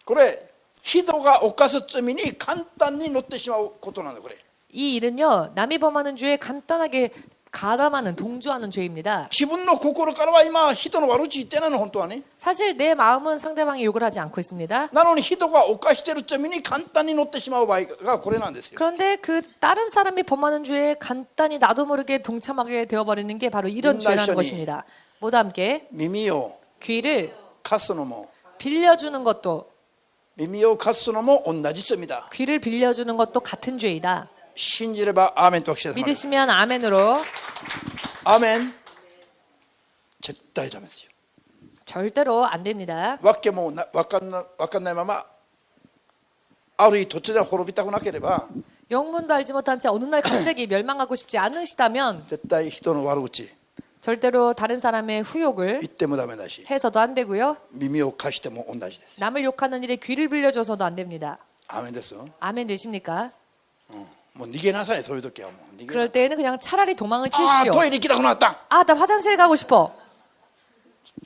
[SPEAKER 1] これ人が犯す罪に簡単に乗ってしまうことなんだこれ。
[SPEAKER 2] 이 일은요 남이 범하는 죄에 간단하게 가담하는, 동조하는 죄입니다.
[SPEAKER 1] 自分の心からは今人の悪口言ってないの本当はね。
[SPEAKER 2] 사실 내 마음은 상대방이 욕을 하지 않고 있습니다.
[SPEAKER 1] なのに人が犯してる罪に簡単に乗ってしまう場合がこれなんですよ。
[SPEAKER 2] 그런데 그 다른 사람이 범하는 죄에 간단히 나도 모르게 동참하게 되어버리는 게 바로 이런 죄라는 것입니다. 모두 함께
[SPEAKER 1] 耳を
[SPEAKER 2] 귀를
[SPEAKER 1] 貸すのも
[SPEAKER 2] 빌려주는 것도
[SPEAKER 1] 耳を貸すのも同じ罪だ。
[SPEAKER 2] 귀를 빌려주는 것도 같은 죄이다.
[SPEAKER 1] 信じればアーメンと記してます。
[SPEAKER 2] 믿으시면 아멘으로.
[SPEAKER 1] アーメン絶対ダメですよ。
[SPEAKER 2] 절대로 안 됩니다.
[SPEAKER 1] わけもわかんないままある日突然滅びたくなければ
[SPEAKER 2] 영문도 알지 못한 채 어느 날 갑자기 멸망하고 싶지 않으시다면
[SPEAKER 1] 絶対人の悪口
[SPEAKER 2] 절대로 다른 사람의 후욕을
[SPEAKER 1] 言ってもダメだし
[SPEAKER 2] 해서도 안 되고요.
[SPEAKER 1] 耳を貸しても同じです。
[SPEAKER 2] 남을 욕하는 일에 귀를 빌려줘서도 안 됩니다.
[SPEAKER 1] アーメンですよ。
[SPEAKER 2] 아멘 되십니까?
[SPEAKER 1] もう逃げなさい。そういう時はもう逃げな
[SPEAKER 2] 그럴 때에는 그냥 차라리 도망을
[SPEAKER 1] ああ
[SPEAKER 2] 치십시오.
[SPEAKER 1] トイレ行きたくなった。
[SPEAKER 2] 아, 나 화장실 가고 싶어.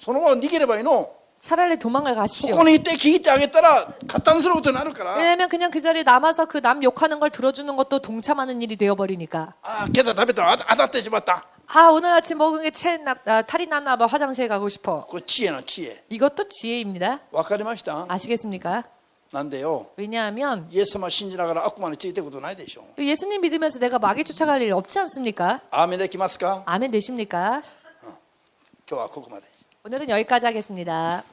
[SPEAKER 1] そのまま逃げればいいの。
[SPEAKER 2] 차라리 도망을
[SPEAKER 1] そ
[SPEAKER 2] 가십시오.
[SPEAKER 1] こにいて聞いてあげたら加担することになるから。
[SPEAKER 2] 왜냐면 그냥 그 자리에 남아서 그 남 욕하는 걸 들어주는 것도 동참하는 일이 되어버리니까.
[SPEAKER 1] ああ今朝食べたら当たってしまった。
[SPEAKER 2] 아, 오늘 아침 먹은 게 탈이 났나 봐. 화장실 가고 싶어.
[SPEAKER 1] これ知恵の知恵。
[SPEAKER 2] 이것도 지혜입니다.
[SPEAKER 1] わかりました。
[SPEAKER 2] 아시겠습니까?
[SPEAKER 1] なんでよ。
[SPEAKER 2] 왜냐하면
[SPEAKER 1] イエス様信じながら悪魔についていくことないでしょ。
[SPEAKER 2] 예수님 믿으면서 내가 마귀 쫓아갈 일 없지 않습니까?
[SPEAKER 1] アーメンできますか。
[SPEAKER 2] 아멘 되십니까?
[SPEAKER 1] 今日はここまで。
[SPEAKER 2] 오늘은 여기까지 하겠습니다.